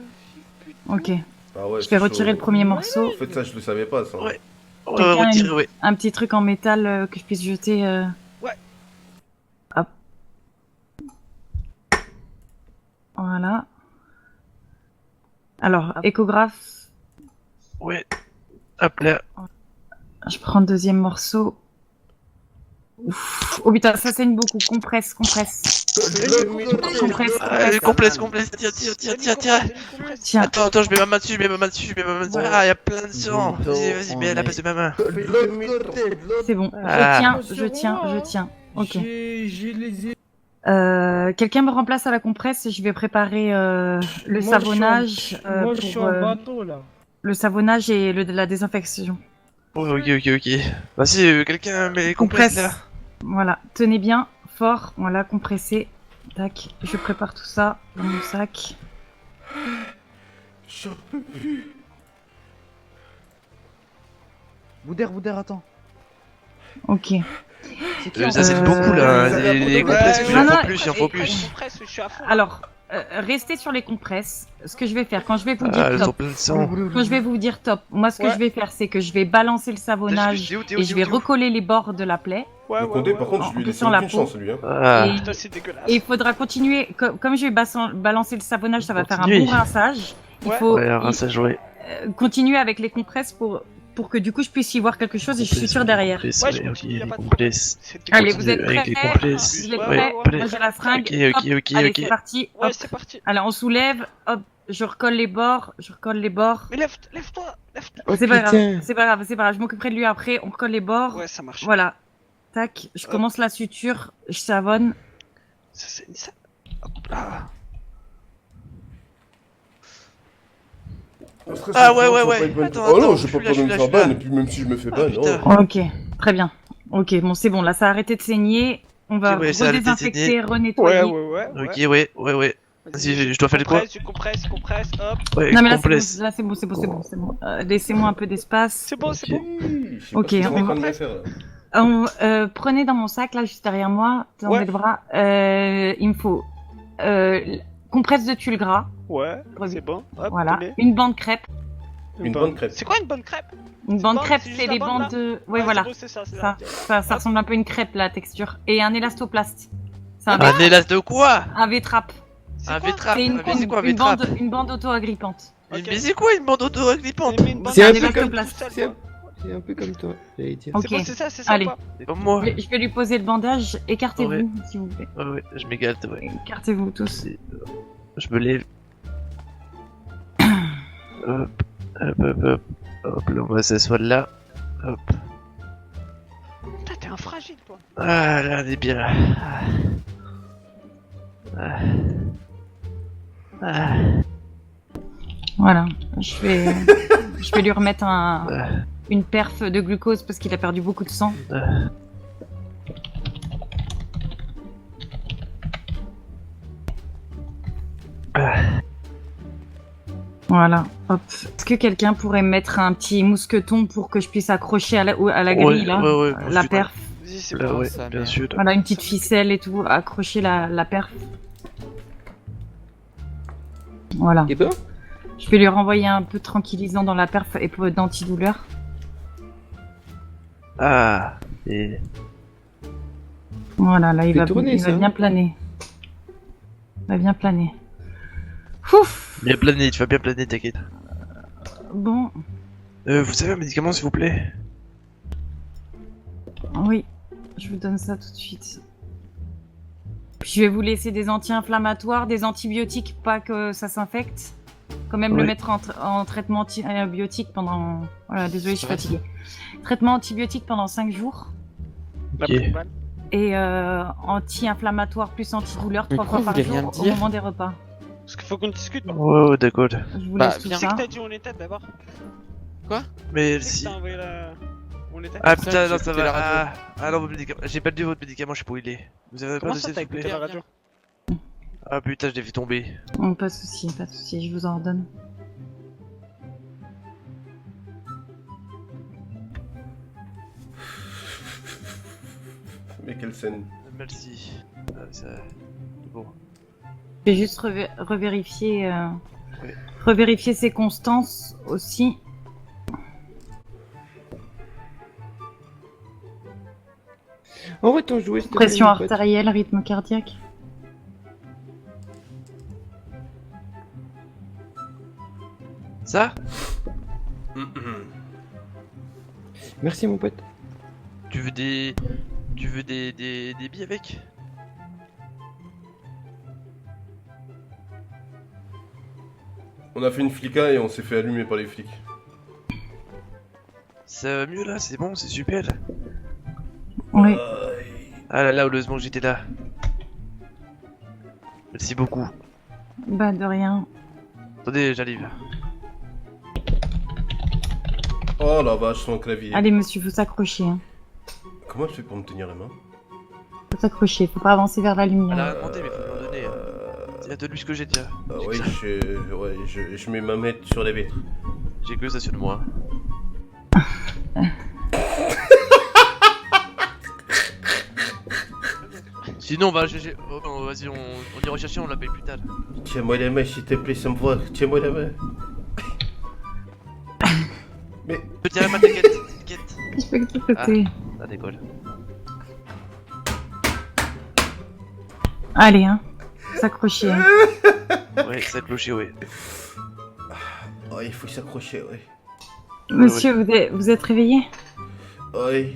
S11: Ok.
S2: Ah ouais,
S11: Je vais
S2: c'est
S11: retirer
S2: chaud.
S11: le premier morceau.
S2: En fait, ça, je le savais pas, ça.
S4: Ouais.
S11: Quelqu'un a
S4: Retirez, ouais.
S11: un petit truc en métal que je puisse jeter.
S4: Ouais.
S11: Hop. Voilà. Alors, échographe.
S4: Ouais. Hop là.
S11: Je prends le deuxième morceau. Ouf. Oh putain, ça saigne beaucoup. Compresse. Compresse.
S4: Compresse. Tiens.
S11: Tiens.
S4: Attends, je mets ma main dessus,
S11: Ouais.
S4: Ah, y a plein de sang. Vas-y, mets à la place de ma main.
S11: C'est bon.
S4: Ah.
S11: Je tiens. Ok.
S3: J'ai les yeux.
S11: Quelqu'un me remplace à la compresse et je vais préparer le
S3: Moi,
S11: savonnage
S3: Moi, je suis
S11: pour
S3: en bateau là.
S11: le savonnage et la désinfection.
S4: Ok. Vas-y, quelqu'un met les compresses là.
S11: Voilà, tenez bien, fort, voilà, compressé. Tac, je prépare tout ça dans mon sac.
S2: J'en peux plus.
S6: Bouder, attends.
S11: Ok.
S6: C'est qui
S4: Ça c'est beaucoup là, les compresses, il en faut plus.
S7: Compresse, je suis à fond.
S11: Alors, restez sur les compresses. Ce que je vais faire, quand je vais vous
S4: Ah,
S11: dire
S4: elles ont
S11: top,
S4: plein de sang.
S11: quand je vais vous dire top, moi ce que je vais faire, c'est que je vais balancer le savonnage
S4: T'es où,
S11: et je vais recoller les bords de la plaie.
S2: Le Condé, par contre, je lui ai laissé
S11: Sur la
S2: aucune
S11: peau.
S2: chance, lui. Hein.
S4: Ah,
S11: Et-
S7: Putain, c'est dégueulasse.
S11: Et il faudra continuer, comme je vais balancer le savonnage, ça va faire un
S4: Continuer.
S11: bon rinçage. Il
S7: Ouais.
S11: faut
S4: ouais, ça jouait.
S11: continuer avec les compresses pour que du coup je puisse y voir quelque chose et je suis sûre derrière.
S7: Ouais, je
S4: Ok,
S7: continue, y a
S4: les
S7: pas de
S4: compresses.
S7: C'est
S11: Allez,
S7: dégueulasse.
S11: vous êtes
S4: Avec
S11: prêts?
S4: les compresses.
S11: Vous êtes
S4: Ouais,
S11: prêts? Moi j'ai la fringue.
S4: Ok,
S11: Hop. Allez, c'est
S4: ok.
S11: parti.
S7: Ouais,
S11: Hop.
S7: c'est parti.
S11: Allez, on soulève. Hop. Je recolle les bords.
S7: Mais lève-toi.
S11: Oh, c'est pas grave.
S8: Putain.
S11: C'est pas grave. Je m'occuperai de lui après. On recolle les bords.
S7: Ouais, ça marche.
S11: Voilà. Tac. Je commence la suture. Je savonne.
S7: Ça, c'est ça. Hop là.
S4: Ah, ouais. Attends,
S2: Oh non,
S4: je
S2: j'ai
S4: suis
S2: pas
S4: là,
S2: peur de me
S4: je
S2: faire
S4: suis là.
S2: ban, et puis même si je me fais ban,
S4: putain.
S2: oh.
S11: Ok. Très bien. Ok. Bon, c'est bon. Là, ça a arrêté de saigner. On va
S4: Ok, ouais, ça a arrêté de
S11: redésinfecter,
S4: saigner.
S11: renettoyer.
S7: Ouais.
S4: Ok, ouais. Vas-y, je dois faire le quoi?
S7: Tu compresses, hop.
S4: Ouais,
S11: Non mais là
S4: compresse.
S11: c'est bon. Laissez-moi un peu d'espace.
S7: C'est bon.
S2: Je sais pas
S11: Ok,
S2: ce que je suis
S11: on
S2: en train de me faire, là.
S11: Prenez dans mon sac là juste derrière moi, dans
S7: Ouais.
S11: le bras. Il me faut compresse de tulle gras,
S7: Ouais, c'est bon. Hop,
S11: voilà,
S7: tenez.
S11: une bande crêpe.
S2: Une bonne crêpe.
S7: C'est quoi une bonne crêpe?
S11: Une bande crêpe,
S7: c'est juste
S11: c'est
S7: la
S11: les
S7: bande,
S11: bandes
S7: là
S11: de, ouais voilà,
S7: c'est bon, c'est ça, c'est
S11: ça,
S7: ça.
S11: ça ressemble un peu à une crêpe la texture. Et un élastoplast. C'est un,
S4: Un élas de quoi?
S11: un V-trap.
S4: Un vétrap.
S11: C'est
S4: Mais c'est quoi un vétrap?
S11: une bande auto-agrippante.
S7: Ok.
S4: Mais c'est quoi une bande auto-agrippante?
S8: C'est un
S11: Un
S8: peu comme
S11: élastoplast.
S8: C'est un peu comme toi, j'allais dire.
S11: Ok.
S7: C'est bon, c'est ça, c'est ça.
S11: Allez.
S7: ou pas
S4: C'est comme moi.
S11: Je vais lui poser le bandage. Écartez-vous,
S4: Ouais.
S11: s'il vous plaît.
S4: Ouais, je m'égale, ouais.
S11: Écartez-vous tous.
S4: Je me lève. Hop. Hop, là, on va s'asseoir là. Hop.
S7: Putain, t'es un fragile, toi.
S4: Ah, là, on est bien là.
S11: Voilà. Je vais lui remettre une perf de glucose parce qu'il a perdu beaucoup de sang. Voilà, hop. Est-ce que quelqu'un pourrait mettre un petit mousqueton pour que je puisse accrocher à la grille, là,
S4: ouais,
S11: la perf?
S7: Vas-y, c'est
S4: Là,
S7: bon.
S4: ouais, bien sûr.
S11: Voilà, une petite ficelle et tout, accrocher la perf. Voilà.
S8: Et ben,
S11: Je vais lui renvoyer un peu de tranquillisant dans la perf et peu d'antidouleur.
S4: Ah, et...
S11: Voilà, là, il
S8: C'est
S11: va
S8: tourné, ça, hein.
S11: bien planer. Il va bien planer. Ouf.
S4: Bien plané, tu vas bien planer, t'inquiète.
S11: Bon,
S4: Vous avez un médicament, s'il vous plaît?
S11: oui, je vous donne ça tout de suite. Puis je vais vous laisser des anti-inflammatoires, des antibiotiques, pas que ça s'infecte. Quand même le
S5: Oui.
S11: mettre en traitement antibiotique pendant... Voilà, désolé, je suis fatiguée. Traitement antibiotique pendant 5 jours.
S7: La
S4: Ok.
S7: propane.
S11: Et anti-inflammatoire plus antidouleur
S8: Mais
S11: 3 fois
S8: pourquoi
S11: par
S8: vous voulez
S11: jour
S8: rien
S11: au
S8: dire
S11: moment des repas.
S7: Parce qu'il faut qu'on discute.
S4: Ouais, d'accord.
S11: Je vous
S8: Bah,
S11: laisse tout
S8: viens.
S7: C'est
S11: ça.
S7: que t'as dit où on était d'abord.
S4: Mais
S7: C'est que
S4: si.
S7: t'as envoyé la. Où on était.
S4: Ah
S10: Ça,
S4: putain,
S10: j'ai
S4: non, ça
S10: écouté la
S4: va.
S10: radio.
S4: Ah non, votre médicament. J'ai perdu votre médicament, je sais pas où il est. Vous avez pas
S7: Comment
S4: de
S7: ça
S4: s'il
S7: t'as
S4: vous plaît
S7: écouté la radio?
S4: Ah putain, je l'ai fait tomber.
S11: Pas de souci, je vous en redonne.
S2: Mais quelle scène.
S4: Merci. Ah, ça... Bon.
S11: Je vais juste revérifier,
S4: Oui.
S11: revérifier ses constances aussi.
S8: Envoie ton jouet, s'il te plaît,
S11: Pression
S8: mon pote.
S11: artérielle, rythme cardiaque.
S4: Ça
S8: Merci, mon pote.
S4: Tu veux des... Tu veux des billes avec?
S2: On a fait une flica et on s'est fait allumer par les flics.
S4: Ça va mieux là, c'est bon, c'est super.
S11: Oui.
S4: Ah là là, heureusement que j'étais là. Merci beaucoup.
S11: Bah de rien.
S4: Attendez, j'arrive.
S2: Oh la vache, son clavier.
S11: Allez monsieur, faut s'accrocher. Hein.
S2: Comment je fais pour me tenir la main?
S11: Faut s'accrocher, faut pas avancer vers la
S4: Elle
S11: lumière.
S4: a rien demandé, mais faut me le donner. Tiens, donne-lui ce que j'ai, tiens.
S2: Ah
S4: J'ai
S2: ouais,
S4: que ça.
S2: je mets ma main sur la vitre.
S4: J'ai que ça sur moi. Sinon, on va chercher. Oh, non, vas-y, on ira chercher, on la paye plus tard.
S2: Tiens-moi la main, s'il te plaît, ça me voit. Tiens-moi la main. Mais
S4: Je tiens pas, t'inquiète, t'inquiète.
S11: Je fais que de côté.
S4: Ça décolle.
S11: Allez, hein. Faut s'accrocher. Hein.
S4: Ouais, ça a cloché, ouais.
S2: oh, il faut s'accrocher, ouais.
S11: Monsieur, vous êtes réveillé?
S2: Ouais.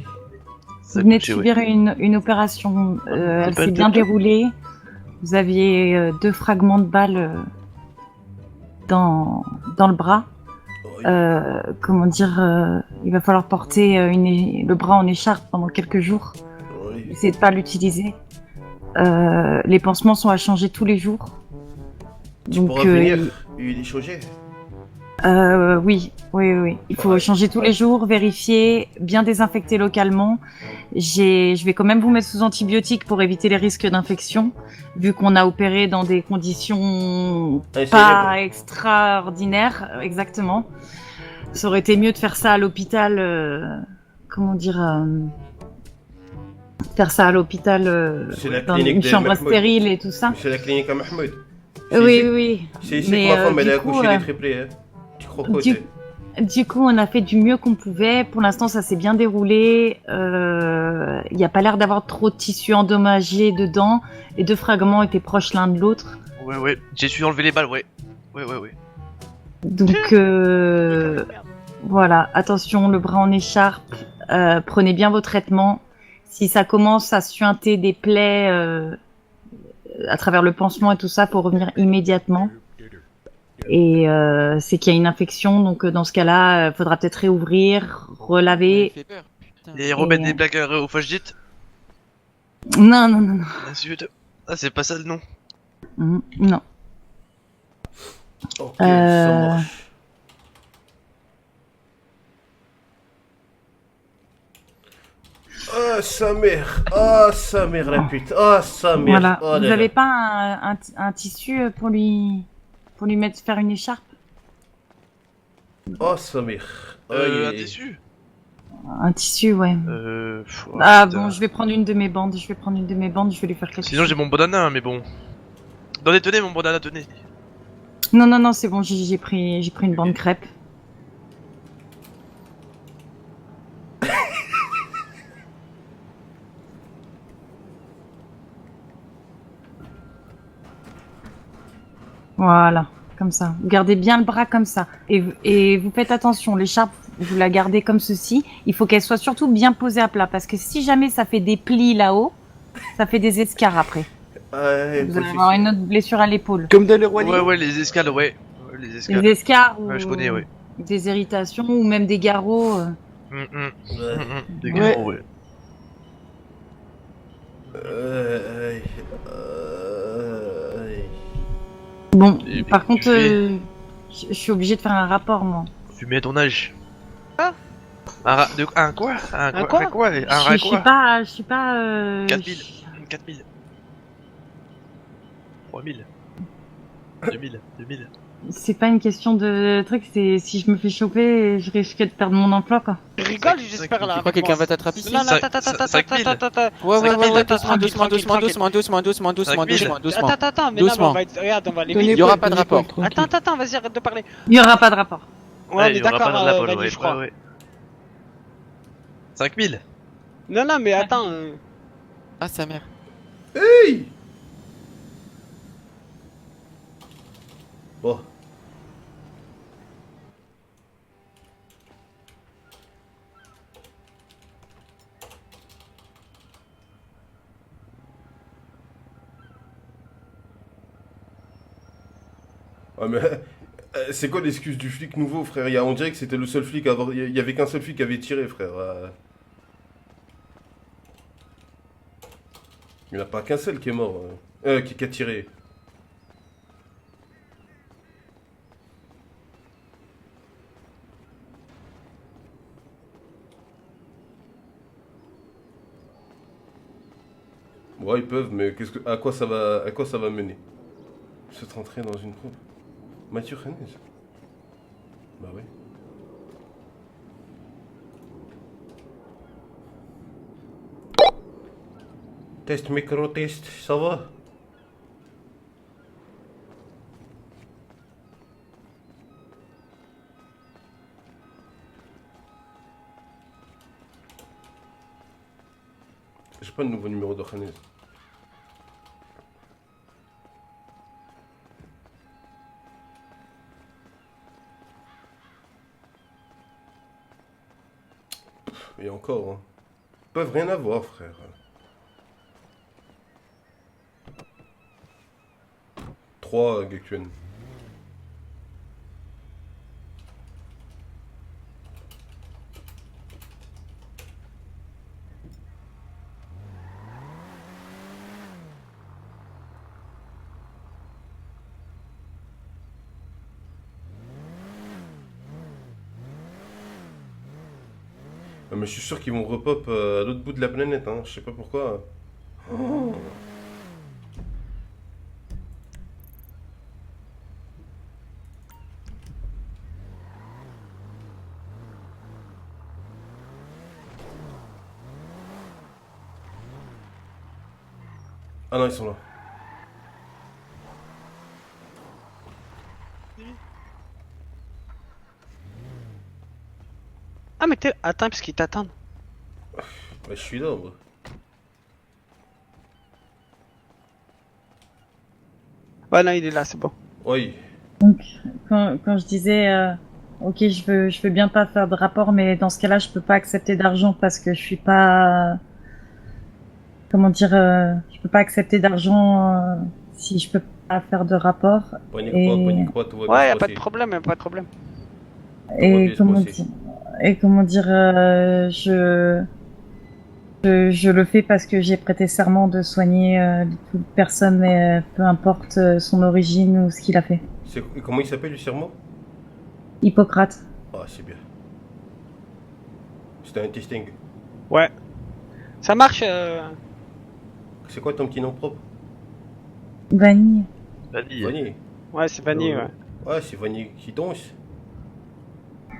S4: Ça
S11: Vous
S4: a
S11: venez de
S4: cloché,
S11: subir une opération. Elle
S4: pas
S11: s'est
S4: une
S11: bien
S4: tête, là
S11: déroulée. Vous aviez 2 fragments de balles dans le bras.
S2: Ouais.
S11: Comment dire, il va falloir porter le bras en écharpe pendant quelques jours.
S2: Ouais.
S11: Essayez de pas l'utiliser. Les pansements sont à changer tous les jours.
S2: Tu pourras venir il est changé.
S11: Oui. Il faut changer tous les jours, vérifier, bien désinfecter localement. Je vais quand même vous mettre sous antibiotiques pour éviter les risques d'infection, vu qu'on a opéré dans des conditions pas extraordinaires, exactement. Ça aurait été mieux de faire ça à l'hôpital, comment dire, faire ça à l'hôpital
S2: C'est la
S11: dans
S2: clinique
S11: une
S2: de
S11: chambre
S2: Mahmoud.
S11: stérile et tout ça.
S2: C'est la clinique à Mahmoud.
S11: Oui.
S2: C'est ici
S11: Mais,
S2: que ma femme elle a
S11: du coup,
S2: accouché des triplés. Hein. Tu crois quoi
S11: Du coup, on a fait du mieux qu'on pouvait. Pour l'instant, ça s'est bien déroulé. Il n'y a pas l'air d'avoir trop de tissu endommagé dedans. Les 2 fragments étaient proches l'un de l'autre.
S4: Ouais. J'ai su enlever les balles, ouais. Ouais.
S11: Donc, voilà. Attention, le bras en écharpe. Prenez bien vos traitements. Si ça commence à suinter des plaies à travers le pansement et tout ça, faut revenir immédiatement. Et c'est qu'il y a une infection, donc dans ce cas-là, faudra peut-être réouvrir, relaver.
S10: fait peur. Putain.
S4: Et remettre
S11: Et,
S4: des plaques au phagite.
S11: Non.
S4: Insulte. Ah, c'est pas ça le nom.
S11: Non.
S2: Ok, ça marche. Oh sa mère la pute. Oh sa mère.
S11: Voilà.
S2: Oh, là
S11: Vous
S2: là.
S11: avez pas un tissu pour lui faire une écharpe?
S2: Oh sa mère.
S4: Un tissu.
S11: Un tissu, ouais.
S4: Pff,
S11: Ah
S4: putain.
S11: bon, je vais prendre une de mes bandes. Je vais lui faire quelque
S4: Sinon
S11: chose.
S4: j'ai mon bandana, hein, mais bon. Tenez mon bandana, tenez.
S11: Non, c'est bon. J'ai pris une bande crêpe. Voilà, comme ça. Vous gardez bien le bras comme ça. Et vous faites attention, l'écharpe, vous la gardez comme ceci. Il faut qu'elle soit surtout bien posée à plat. Parce que si jamais ça fait des plis là-haut, ça fait des escarres après.
S2: Ouais,
S11: Vous allez avoir une autre blessure à l'épaule.
S8: Comme dans le roi
S4: Ouais,
S8: Lion.
S4: ouais, les escales, ouais. Les escales.
S11: Des escarres ou
S4: Ouais, je connais, ouais.
S11: des irritations ou même des garrots.
S4: Des
S8: Ouais.
S4: gars, ouais.
S2: Euh,
S11: Bon,
S4: Et
S11: par
S4: puis,
S11: contre, je suis obligée de faire un rapport, moi.
S4: Tu mets ton âge.
S7: Ah.
S4: Un quoi? Un
S7: quoi?
S4: quoi?
S11: Je suis pas.
S4: 4000. 4000. 3000. 2000.
S11: C'est pas une question de truc, c'est si je me fais choper, je risque de perdre mon emploi, quoi.
S7: Je rigole, j'espère là.
S10: Je crois que quelqu'un va t'attraper ici.
S7: Non, non,
S4: Cinq-
S7: attends, attends,
S4: cinq
S7: attends,
S4: mille.
S7: attends, attends.
S10: Ouais,
S7: Tranquille,
S10: doucement.
S7: Attends, attends, mais non, mais
S10: Doucement.
S7: on va être... Regarde, on va aller
S8: Tenez
S7: vite.
S10: Il y aura
S8: Paul,
S10: pas de
S8: tenez Paul,
S10: rapport.
S8: tranquille.
S7: Attends, vas-y, arrête de parler.
S11: Il y aura pas de rapport.
S7: Ouais, on est
S4: il y aura
S7: d'accord,
S4: pas de rapport,
S7: Vanny,
S4: ouais,
S7: je crois.
S4: ouais. 5000.
S7: Non, non, mais attends.
S10: Ah, sa mère.
S2: Hey. Bon. Ah mais c'est quoi l'excuse du flic nouveau, frère? On dirait que c'était le seul flic à avoir... Il y avait qu'un seul flic qui avait tiré, frère. Il n'y en a pas qu'un seul qui est mort. Qui a tiré. Ouais, ils peuvent, mais à quoi ça va mener? Se rentrer dans une coupe. Mathieu Rennes. Bah oui. Test micro test, ça va? J'ai pas de nouveau numéro de Rennes. Et encore, hein. Ils peuvent rien avoir, frère. Trois Gekuen. Ah, mais je suis sûr qu'ils vont repop à l'autre bout de la planète, hein. Je sais pas pourquoi. Oh. Ah non, ils sont là.
S7: Ah, mais t'es... Attends, parce qu'ils t'attendent.
S2: Bah, je suis là, moi.
S7: Ouais, non, il est là, c'est bon.
S2: Oui.
S11: Donc, quand je disais, ok, je veux bien pas faire de rapport, mais dans ce cas-là, je peux pas accepter d'argent parce que je suis pas, comment dire, je peux pas accepter d'argent si je peux pas faire de rapport.
S2: Panique pas, tout va bien
S7: Ouais,
S2: se
S7: y'a pas
S2: passer.
S7: de problème, y'a pas de problème.
S11: Et
S2: Tout va bien se
S11: comment
S2: passer.
S11: dire, je le fais parce que j'ai prêté serment de soigner toute personne, peu importe son origine ou ce qu'il a fait.
S2: Comment il s'appelle, le serment?
S11: Hippocrate.
S2: Ah, c'est bien. C'était un testing.
S7: Ouais. Ça marche,
S2: C'est quoi ton petit nom propre?
S11: Vanille.
S2: Vanille.
S7: Ouais, c'est Vanille, ouais.
S2: Ouais, c'est Vanille qui danse.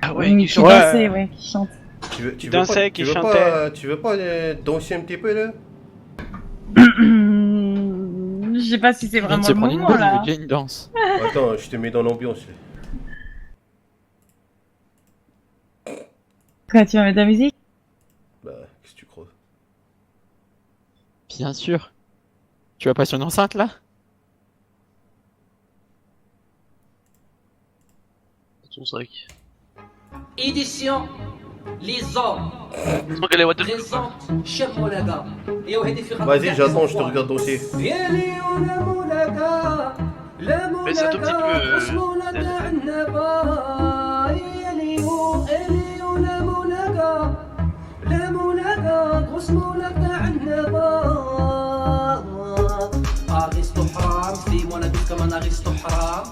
S4: Ah
S11: Oui, qui
S7: chante.
S11: dansait, ouais, qui chante.
S2: Tu veux
S7: dansait,
S2: pas,
S7: qui
S2: tu veux
S7: chantait.
S2: pas, tu veux pas danser un petit peu, là?
S11: Je sais pas si c'est
S10: Il vient de
S11: vraiment
S10: se
S11: le
S10: prendre une
S11: moment
S10: balle, il
S11: là.
S10: veut déjà une danse.
S2: Attends, je te mets dans l'ambiance.
S11: Quoi, tu vas mettre de la musique?
S2: Bah, qu'est-ce que tu crois?
S10: Bien sûr. Tu vas pas sur une enceinte là?
S4: Son sac.
S12: Édition Les hommes
S4: قال لي وات
S12: présentent Cheb Moulaga. Et وهذه في خاطر
S2: Vas-y, j'attends, je te regarde dossier.
S4: Mais c'est un tout petit
S12: Aristo حرام في منابس كمان Aristo حرام.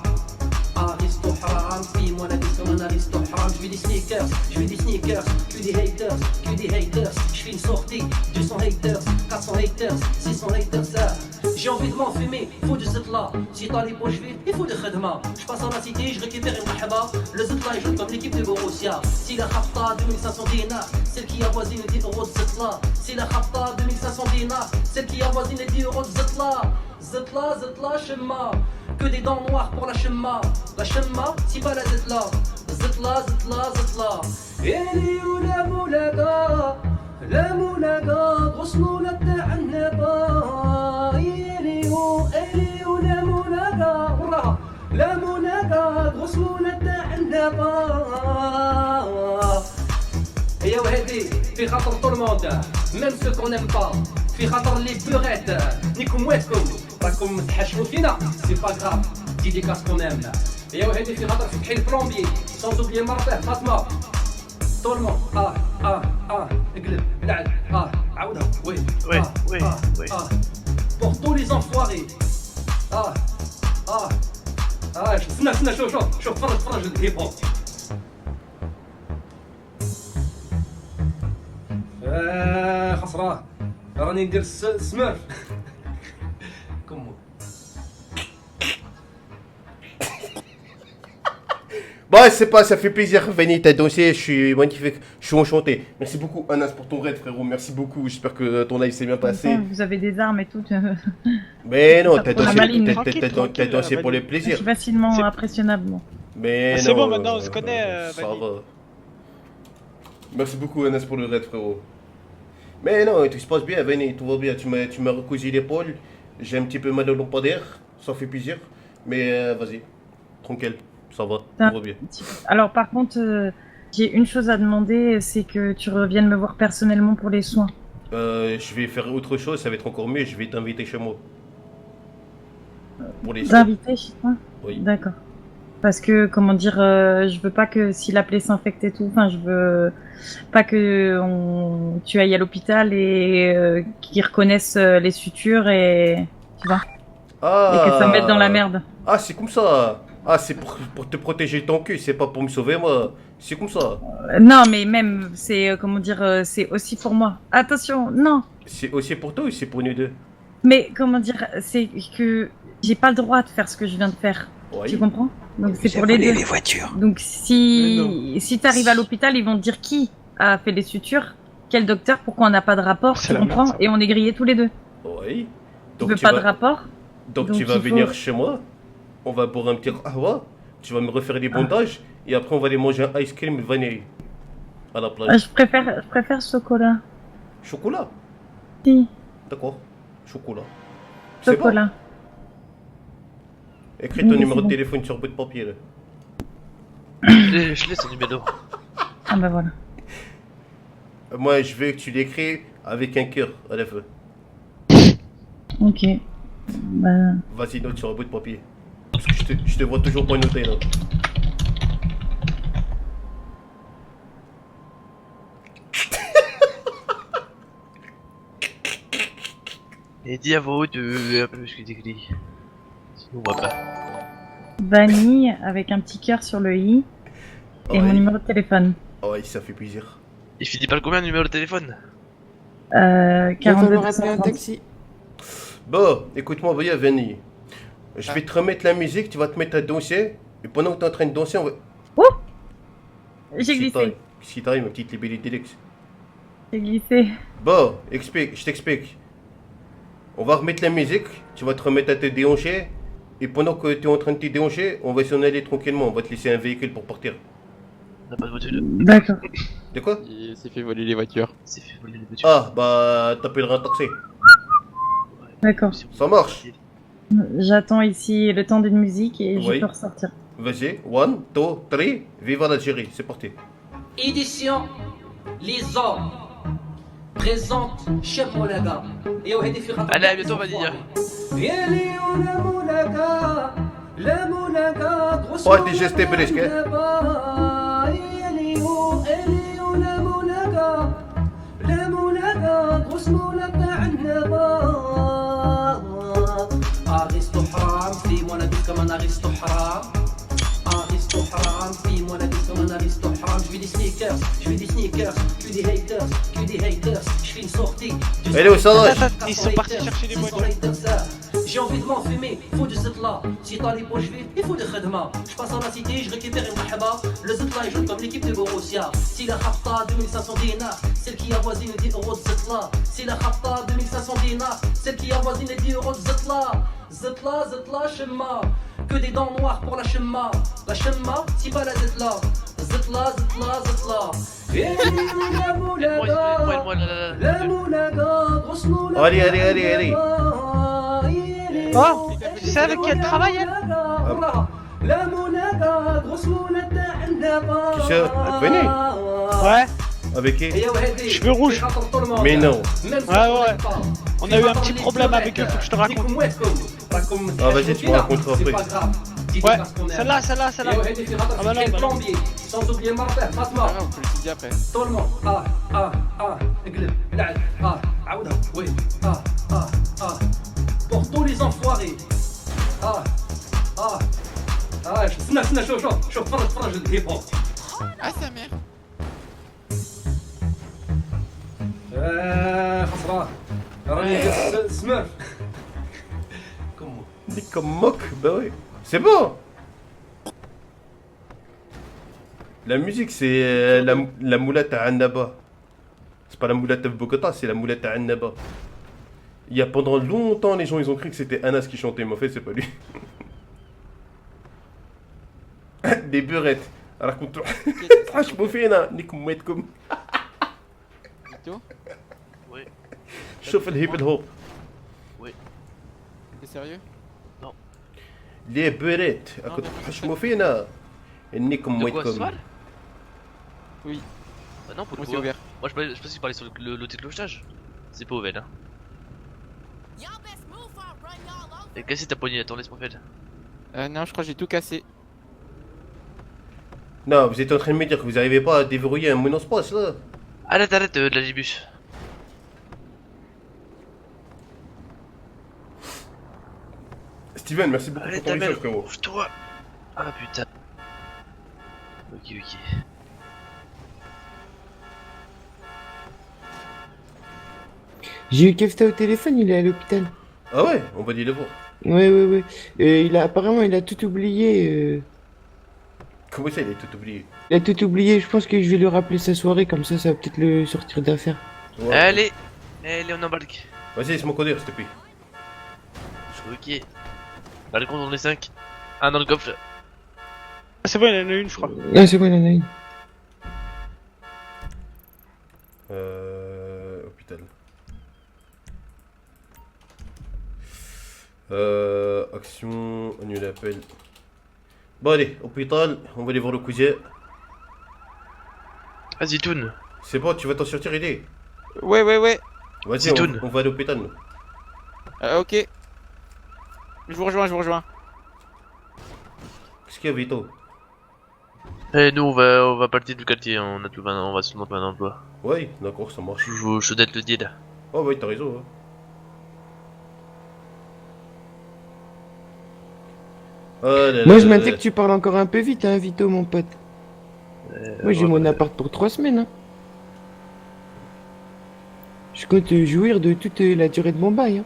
S12: Aristo حرام في منابس كمان Aristo حرام. Je veux des sneakers, je veux des sneakers, que des haters, que des haters. Je fais une sortie, 200 haters, 400 haters, 600 haters. Ça. J'ai envie de m'enfumer, faut du zitla. Si t'as les poches vides, il faut de khedma. Je passe à la cité, je récupère une mahaba. Le zitla il joue comme l'équipe de Borussia. Si la khapta 2500 dinars, celle qui avoisine les 10 euros de zitla. Si la khapta 2500 dinars, celle qui avoisine les 10 euros de zitla. Zitla, zitla, shemma. Que des dents noires pour la shemma. La shemma, c'est pas la zitla. Zitla, zitla, zitla. Eli ou la moulaga. La moulaga, grosse moula تاع النبا. Eli ou la moulaga. وراها. La moulaga, grosse moula تاع النبا. Et وهذه في خاطر tout le monde. Même ceux qu'on n'aime pas. في خاطر les burettes. نيكم ويتكم. راكم تحشموا فينا. C'est pas grave. Dédicace qu'on aime. Et وهذه في خاطر فتحي البلومبي. Sans oublier مرته فاطمة. Tout le monde, اقلب العد عاودها وي pour tous les enfoirés استنى شوف فرج الهيب هوب خسراه راني ندير سميرف كمو
S2: Bon, c'est pas, ça fait plaisir, venir t'as dossier, je suis magnifique, je suis enchanté. Merci beaucoup Anas pour ton raid frérot, merci beaucoup, j'espère que ton live s'est bien passé.
S11: Vous avez des armes et tout.
S2: Mais non, t'as
S11: Tranquille,
S2: dossier pour les
S11: Je
S2: plaisirs.
S11: suis facilement impressionnable. Moi.
S2: Mais non.
S7: C'est bon, maintenant on se connaît,
S2: ça
S7: Vanny.
S2: va. Merci beaucoup Anas pour le raid frérot. Mais non, tout se passe bien, Vanny, tout va bien, tu m'as recousu l'épaule, j'ai un petit peu mal au lampadaire, ça fait plaisir. Mais vas-y, tranquille. Ça va, tout va bien.
S11: Alors par contre, j'ai une chose à demander, c'est que tu reviennes me voir personnellement pour les soins.
S2: Je vais faire autre chose, ça va être encore mieux, je vais t'inviter chez moi. Pour les soins.
S11: T'inviter chez toi?
S2: Oui.
S11: D'accord. Parce que, comment dire, je veux pas que si la plaie s'infecte et tout, enfin je veux pas que tu ailles à l'hôpital et qu'ils reconnaissent les sutures et... Tu vois? Et que ça me mette dans la merde.
S2: Ah, c'est comme ça. Ah, c'est pour te protéger ton cul, c'est pas pour me sauver moi. C'est comme ça.
S11: Non, mais même, c'est, comment dire, c'est aussi pour moi. Attention, non.
S2: C'est aussi pour toi ou c'est pour nous deux?
S11: Mais, comment dire, c'est que j'ai pas le droit de faire ce que je viens de faire.
S2: Oui.
S11: Tu comprends? Donc c'est pour les deux.
S10: les voitures.
S11: Donc si t'arrives à l'hôpital, ils vont te dire qui a fait les sutures, quel docteur, pourquoi on n'a pas de rapport, tu comprends? Et on est grillés tous les deux.
S2: Oui.
S11: Tu veux pas de rapport?
S2: Donc tu vas venir chez moi, on va boire un petit qahwa, tu vas me refaire des bandages, et après on va aller manger un ice cream vanille à la plage.
S11: Je préfère chocolat.
S2: Chocolat?
S11: Si.
S2: D'accord, chocolat.
S11: Chocolat.
S2: Écris ton numéro de téléphone sur un bout de papier là.
S4: Je laisse son numéro.
S11: Ah bah voilà.
S2: Moi je veux que tu l'écris avec un cœur à la fin.
S11: Ok. Bah...
S2: Vas-y, note sur un bout de papier. Parce que je te vois toujours pas noter là.
S4: Et dis à vous de un peu ce que t'écris. Sinon on va pas.
S11: Vanille avec un petit cœur sur le i et mon numéro de téléphone.
S2: Ah ouais, ça fait plaisir.
S4: Il finit par combien le numéro de téléphone?
S11: 42
S10: un taxi.
S2: Bon, écoute-moi, voyez, Vanny. Je vais te remettre la musique, tu vas te mettre à danser. Et pendant que tu es en train de danser, on va.
S11: Ouh! J'ai glissé.
S2: Si t'arrives, ma petite libellule Deluxe.
S11: J'ai glissé.
S2: Bon, je t'explique. On va remettre la musique, tu vas te remettre à te déhancher. Et pendant que tu es en train de te déhancher, on va s'en aller tranquillement. On va te laisser un véhicule pour partir.
S4: On n'a pas de voiture.
S11: D'accord.
S2: De quoi?
S10: Il s'est fait voler les voitures.
S4: Il s'est fait voler les voitures.
S2: Ah, bah, t'appelleras un taxi.
S11: D'accord.
S2: Ça marche.
S11: J'attends ici le temps d'une musique et je
S2: Oui.
S11: peux ressortir.
S2: Vas-y, 1, 2, 3, vive l'Algérie, c'est parti.
S12: Édition Les hommes présentent Cheb Moulaga. Et au Hedi Firat.
S4: Allez, à bientôt, on va dire.
S2: Ouais, t'es gesté presque.
S12: أرسطو حرام في مولد كمان أرسطو حرام أرسطو حرام في مولد كمان أرسطو حرام Je fais des sneakers, que des haters, je fais une sortie.
S2: Elle est où ça?
S7: Ils sont partis chercher des voitures.
S12: J'ai envie de m'enfumer, faut du zitla. Si t'as les poches vides, il faut de khedma. Je passe à la cité, je récupère une mahaba. Le zitla est jaune comme l'équipe de Borussia. Si la khapta 2500 dinars, celle qui avoisine 10 euros de zitla. Si la khapta 2500 dinars, celle qui avoisine 10 euros de zitla. Zitla, shemma. Que des dents noires pour la shemma. La shemma, c'est pas la zitla. Zitla.
S2: Allez.
S7: Oh, tu sais avec qui elle travaille, elle?
S2: Qui ça? Venez.
S7: Ouais,
S2: Avec qui?
S7: cheveux rouges.
S2: Mais non.
S7: Ouais. On a eu un petit problème avec eux, faut que je te raconte.
S2: Ah, vas-y, tu me raconteras après.
S7: Ouais, celle-là. Ah bah non,
S12: sans oublier ma père, Fatma.
S10: Ah, on peut le dire après.
S12: Tout le monde, اقلب لعب عودها وي pour tous les enfoirés استنى شوف فرج الهيب هوب
S10: Ah, sa mère.
S12: خسران راني سميرف
S2: Comme moque, bah oui. C'est bon. La musique, c'est la moulette à Annaba. C'est pas la moulette à Bogota, c'est la moulette à Annaba. Il y a pendant longtemps, les gens ils ont cru que c'était Anas qui chantait, mais en fait, c'est pas lui. Des beurrettes. Raconte-toi. Franchement, fina, nikum metkum.
S4: Oui.
S2: Chauffe le hip hop.
S4: Oui.
S10: T'es sérieux?
S4: Non.
S2: Les beurrettes. Franchement, fina. Nikum
S4: De quoi, ce
S2: metkum.
S4: soir?
S10: Oui.
S4: Bah non, pour
S10: Moi,
S4: le
S10: c'est
S4: bois.
S10: ouvert.
S4: Moi, je pensais qu'il parlait sur le clochage. C'est pas ouvert, hein. Et qu'est-ce que t'as pogné? Attends, laisse-moi faire.
S10: Non, je crois que j'ai tout cassé.
S2: Non, vous êtes en train de me dire que vous arrivez pas à déverrouiller un monospace là.
S4: Arrête de la gibus.
S2: Steven, merci beaucoup
S4: Allez,
S2: pour ton
S4: ta mère,
S2: message, frérot.
S4: ouvre-toi. Ah putain. Ok.
S8: J'ai eu Kefta au téléphone, il est à l'hôpital.
S2: Ah ouais, on va aller le voir.
S8: Ouais. Apparemment, il a tout oublié.
S2: Comment ça, il a tout oublié?
S8: Il a tout oublié, je pense que je vais lui rappeler sa soirée, comme ça va peut-être le sortir d'affaire.
S2: Ouais.
S4: Allez, on embarque.
S2: Vas-y, laisse-moi conduire, s'il te plaît.
S4: Ok. Dans le compte, on est 5. Un dans le coffre.
S7: Ah, c'est bon, il y en a une, je crois.
S8: Ah, c'est bon, il y en a une.
S2: Hôpital. Action, annuler l'appel. Bon allez, hôpital, on va aller voir le cousin.
S4: Vas-y, tourne.
S2: C'est bon, tu vas t'en sortir, aider.
S10: Ouais.
S2: Vas-y,
S4: Zitoun.
S2: on va à l'hôpital, nous.
S10: Ok. Je vous rejoins.
S2: Qu'est-ce qu'il y a, Vito?
S4: Eh, nous, on va partir du quartier. On va seulement trouver un emploi.
S2: Ouais, d'accord, ça marche.
S4: Je te le dire.
S2: Oh, ouais, t'as raison. Hein. Oh là
S8: Moi,
S2: là
S8: je
S2: là
S8: m'inquiète
S2: là.
S8: que tu parles encore un peu vite, hein, Vito, mon pote. Moi, j'ai mon appart pour 3 semaines. Hein. Je compte jouir de toute la durée de mon bail. Hein.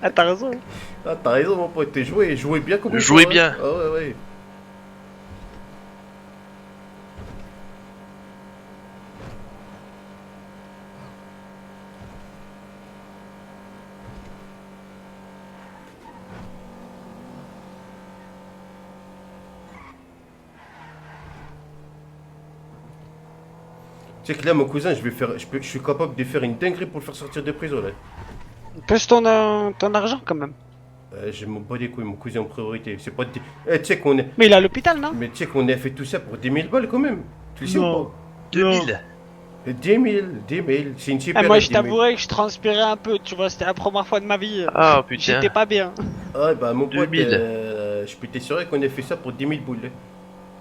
S7: Ah, t'as raison.
S2: Ah, t'as raison, mon pote, t'es joué bien comme
S4: Jouez
S2: ça, hein.
S4: bien.
S2: Ah ouais. Tu sais que là, mon cousin, je suis capable de faire une dinguerie pour le faire sortir de prison, là.
S7: Pèse ton argent, quand même.
S2: Je m'en bats les couilles, mon cousin en priorité. C'est pas. Tu sais qu'on est.
S7: Mais il est à l'hôpital, non?
S2: Mais tu sais qu'on a fait tout ça pour 10 000 balles quand même. Tu le sais ou
S7: Non.
S2: pas?
S4: 2000.
S2: 10 000, 10 000. C'est une super.
S7: Moi, je
S2: 10 000.
S7: t'avouerais que je transpirais un peu, tu vois, c'était la première fois de ma vie.
S4: Ah putain.
S7: J'étais pas bien.
S2: Ah bah mon pote,
S4: 2000.
S2: je peux t'assurer qu'on a fait ça pour 10 000 boules.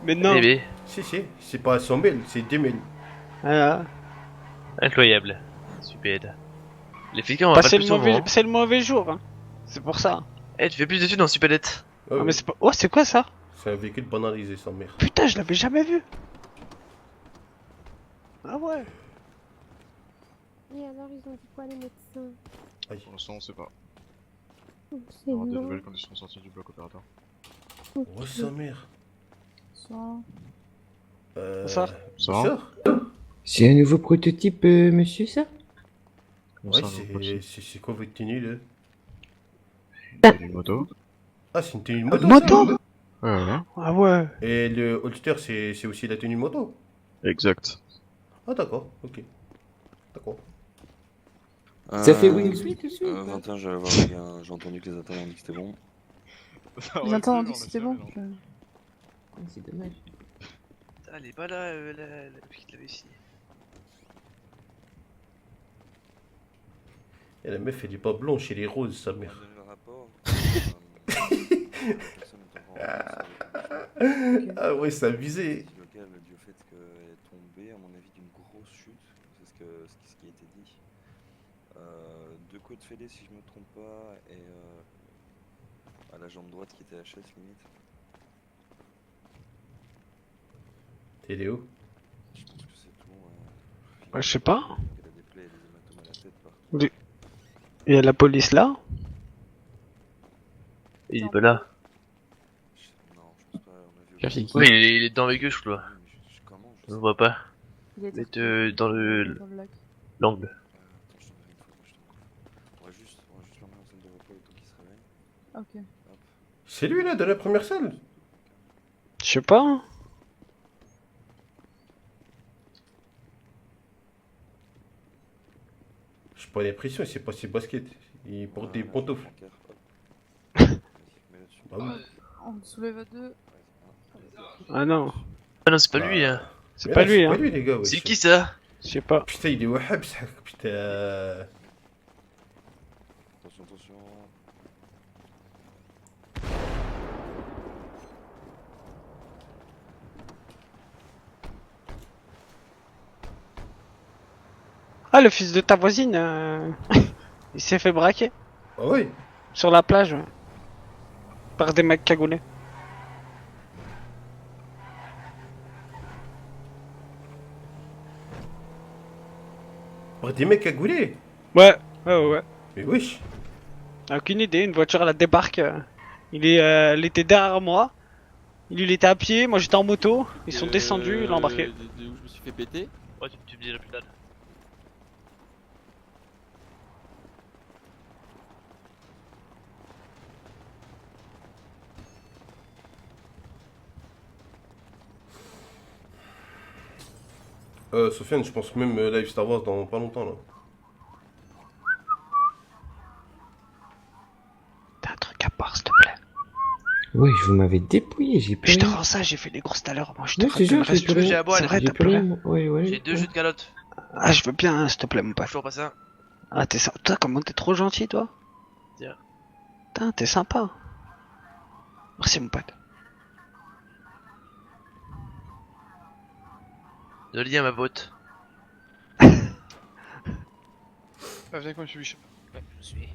S7: Mais non.
S4: Eh ben,
S2: Si, c'est pas 100 000, c'est 10 000.
S4: incroyable. Super. Les flics, on va pas
S7: c'est
S4: plus
S7: le
S4: souvent.
S7: mauvais,
S4: Hein.
S7: c'est le mauvais jour. Hein. C'est pour ça.
S4: Eh, tu fais plus d'études en Supélette.
S2: Ah,
S7: Ah,
S2: oui.
S7: mais c'est pas. Oh, c'est quoi ça?
S2: C'est un véhicule banalisé, sans mère.
S7: Putain, je l'avais jamais vu. Ah ouais.
S13: Et alors, ils ont dit quoi les médecins?
S2: Aïe.
S14: Pour l'instant, on sait pas.
S13: C'est
S14: On aura des
S13: long.
S14: nouvelles quand ils seront sortis du bloc opérateur.
S2: Oh, sa mère.
S7: Ça.
S2: Ça
S8: C'est un nouveau prototype, monsieur, ça?
S2: Ouais, c'est quoi votre tenue là?
S14: Une moto.
S2: Ah, c'est une tenue de moto.
S7: Moto?
S2: ça
S14: Ouais.
S7: Ah ouais.
S2: Et le holster, c'est aussi la tenue de moto?
S14: Exact.
S2: Ah, d'accord, ok. D'accord.
S8: Ça fait wingsuit aussi?
S15: 21, j'ai entendu que les attentes ont dit que c'était bon.
S13: Les attentes ont dit que c'était bon.
S8: C'est dommage.
S4: Putain, elle est pas là, la petite la vessie.
S2: Et la meuf, elle est pas blanche, elle est rose, sa mère. Ah ouais, c'est abusé.
S15: Local dû au fait qu'elle est tombée, à mon avis, d'une grosse chute. C'est ce qui a été dit. Deux côtes fêlées, si je me trompe pas, et à la jambe droite qui était HS limite.
S2: T'es Léo?
S15: Je pense que c'est tout.
S7: Ouais, je sais pas.
S15: Elle a des plaies et des hématomes à la tête partout.
S7: Il y a la police là.
S4: Il est pas là. Oui, il est dans avec eux, je crois. Je le vois pas.
S13: Il
S4: Mais dans le l'angle.
S15: On va juste l'emmener en salle de repos le temps qu'il se réveille.
S13: Ok.
S2: C'est lui là, dans la première salle?
S7: Je sais pas. Hein.
S2: J'ai pas l'impression, c'est pas ses baskets. Il porte des pantoufles. Bah oui.
S13: On soulève à deux.
S7: Ah non.
S4: Ah non, c'est pas lui, hein.
S7: C'est
S2: Mais
S7: pas
S2: non,
S7: lui,
S2: c'est
S7: hein.
S2: pas lui, les gars, ouais.
S4: C'est qui ça?
S7: Je sais pas.
S2: Putain, il est wahab, ça. Putain.
S15: Attention.
S7: Ah, le fils de ta voisine, il s'est fait braquer.
S2: Ah ouais?
S7: Sur la plage, ouais. Par des mecs cagoulés.
S2: Par des mecs cagoulés?
S7: Ouais.
S2: Mais wesh.
S7: Aucune idée, une voiture elle débarque. Elle était derrière moi. Il était à pied, moi j'étais en moto. Ils sont descendus, ils l'ont embarqué.
S10: De où je me suis fait péter.
S4: Ouais, tu me diras plus tard.
S2: Sofiane, je pense même live Star Wars dans pas longtemps là.
S7: T'as un truc à part, s'il te plaît.
S8: Ouais, vous m'avez dépouillé, j'ai plus
S7: Je te
S8: rien.
S7: rends ça, j'ai fait les courses tout à l'heure. Moi je te
S8: Ouais, c'est sûr,
S7: rappellerai
S8: j'ai
S7: si tu
S8: plus
S7: veux.
S8: rien.
S4: à boire,
S7: C'est vrai,
S8: J'ai
S7: t'as
S8: plus
S7: plus
S8: rien,
S7: rien.
S8: moi. Ouais.
S4: J'ai 2 jeux de calotte.
S7: Ah, je veux bien, s'il te plaît, mon pote.
S4: Toujours pas ça.
S7: Ah, toi, comment t'es trop gentil, toi.
S4: Tiens.
S7: Putain, t'es sympa. Merci, mon pote.
S4: Joli à ma botte.
S9: Ah, viens avec moi, monsieur Bishop.
S4: Ouais, je suis.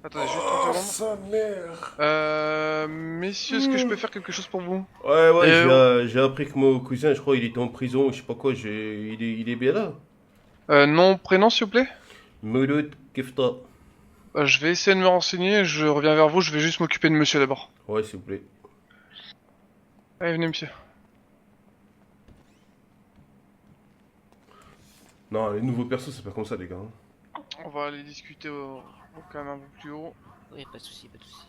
S9: Attendez, juste 30 secondes.
S2: Sa mère.
S9: Messieurs, est-ce que je peux faire quelque chose pour vous?
S2: Ouais, j'ai appris que mon cousin, je crois, il était en prison, je sais pas quoi, il est bien là.
S9: Nom, prénom, s'il vous plaît?
S2: Mouloud Kefta.
S9: Je vais essayer de me renseigner, je reviens vers vous, je vais juste m'occuper de monsieur d'abord.
S2: Ouais, s'il vous plaît.
S9: Allez, venez, monsieur.
S2: Non, les nouveaux persos, c'est pas comme ça, les gars. Hein.
S9: On va aller discuter au calme un peu plus haut.
S4: Oui, pas de soucis, pas de soucis.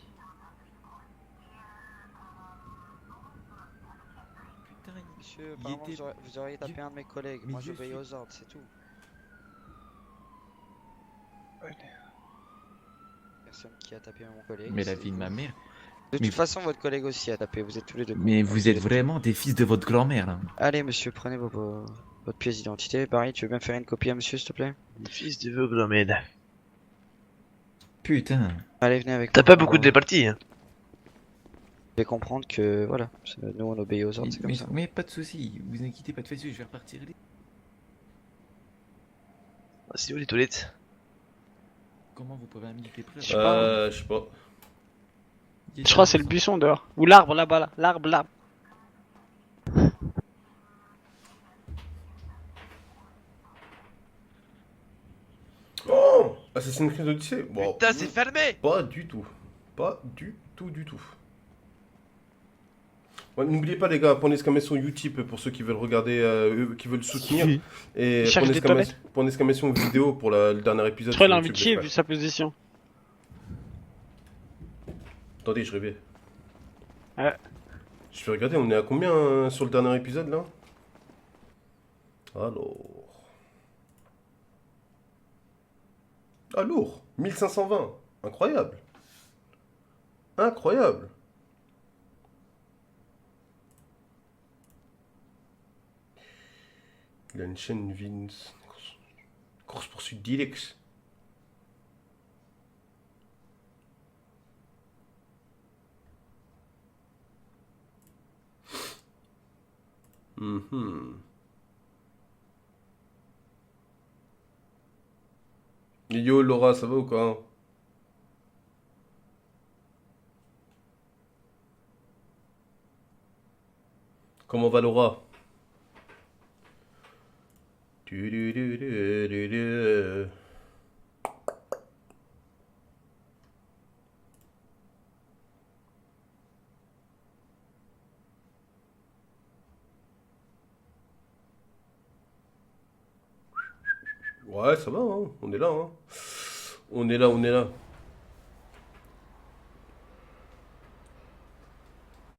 S16: Monsieur, apparemment vous auriez tapé un de mes collègues. Moi j'obéis aux ordres, c'est tout. personne qui a tapé mon collègue.
S17: Mais la vie de ma mère.
S16: De
S17: Mais-
S16: toute façon, votre collègue aussi a tapé, vous êtes tous les deux.
S17: Mais vous êtes vraiment des fils de votre grand-mère là.
S16: Allez, monsieur, prenez votre pièce d'identité. Pareil, tu veux bien faire une copie à monsieur, s'il te plaît?
S4: Fils de vœux glomède.
S17: Putain.
S16: Allez, venez avec
S4: T'as
S16: moi.
S4: pas beaucoup de réparties, hein.
S16: Vous devez comprendre que, voilà, nous on obéit aux ordres, c'est comme ça.
S17: Mais pas de soucis, vous inquiétez pas de façon, je vais repartir.
S4: Ah, c'est où les toilettes?
S17: Comment vous pouvez amener des preuves?
S2: Je sais pas.
S7: Je crois que c'est le buisson dehors. Ou l'arbre là-bas, là. L'arbre là.
S2: Oh, Assassin's Creed Odyssey. Bon,
S4: Putain, c'est fermé.
S2: Pas du tout. Pas du tout. Ouais, n'oubliez pas les gars, prenez exclamation Utip pour ceux qui veulent regarder, qui veulent soutenir. Et
S7: Il cherche des toilettes.
S2: prenez exclamation vidéo pour le dernier épisode.
S7: Je crois qu'il a
S2: sur
S7: envie de
S2: YouTube,
S7: chier
S2: j'espère.
S7: vu sa position.
S2: Attendez, je rêvais.
S7: Ouais.
S2: Je vais regarder, on est à combien sur le dernier épisode là? Alors, 1520. Incroyable. Incroyable. Il a une chaîne Vince. Course poursuite d'Ilex. Yo Laura, ça va ou quoi? Comment va Laura? Ouais, ça va, hein. On est là, hein. On est là.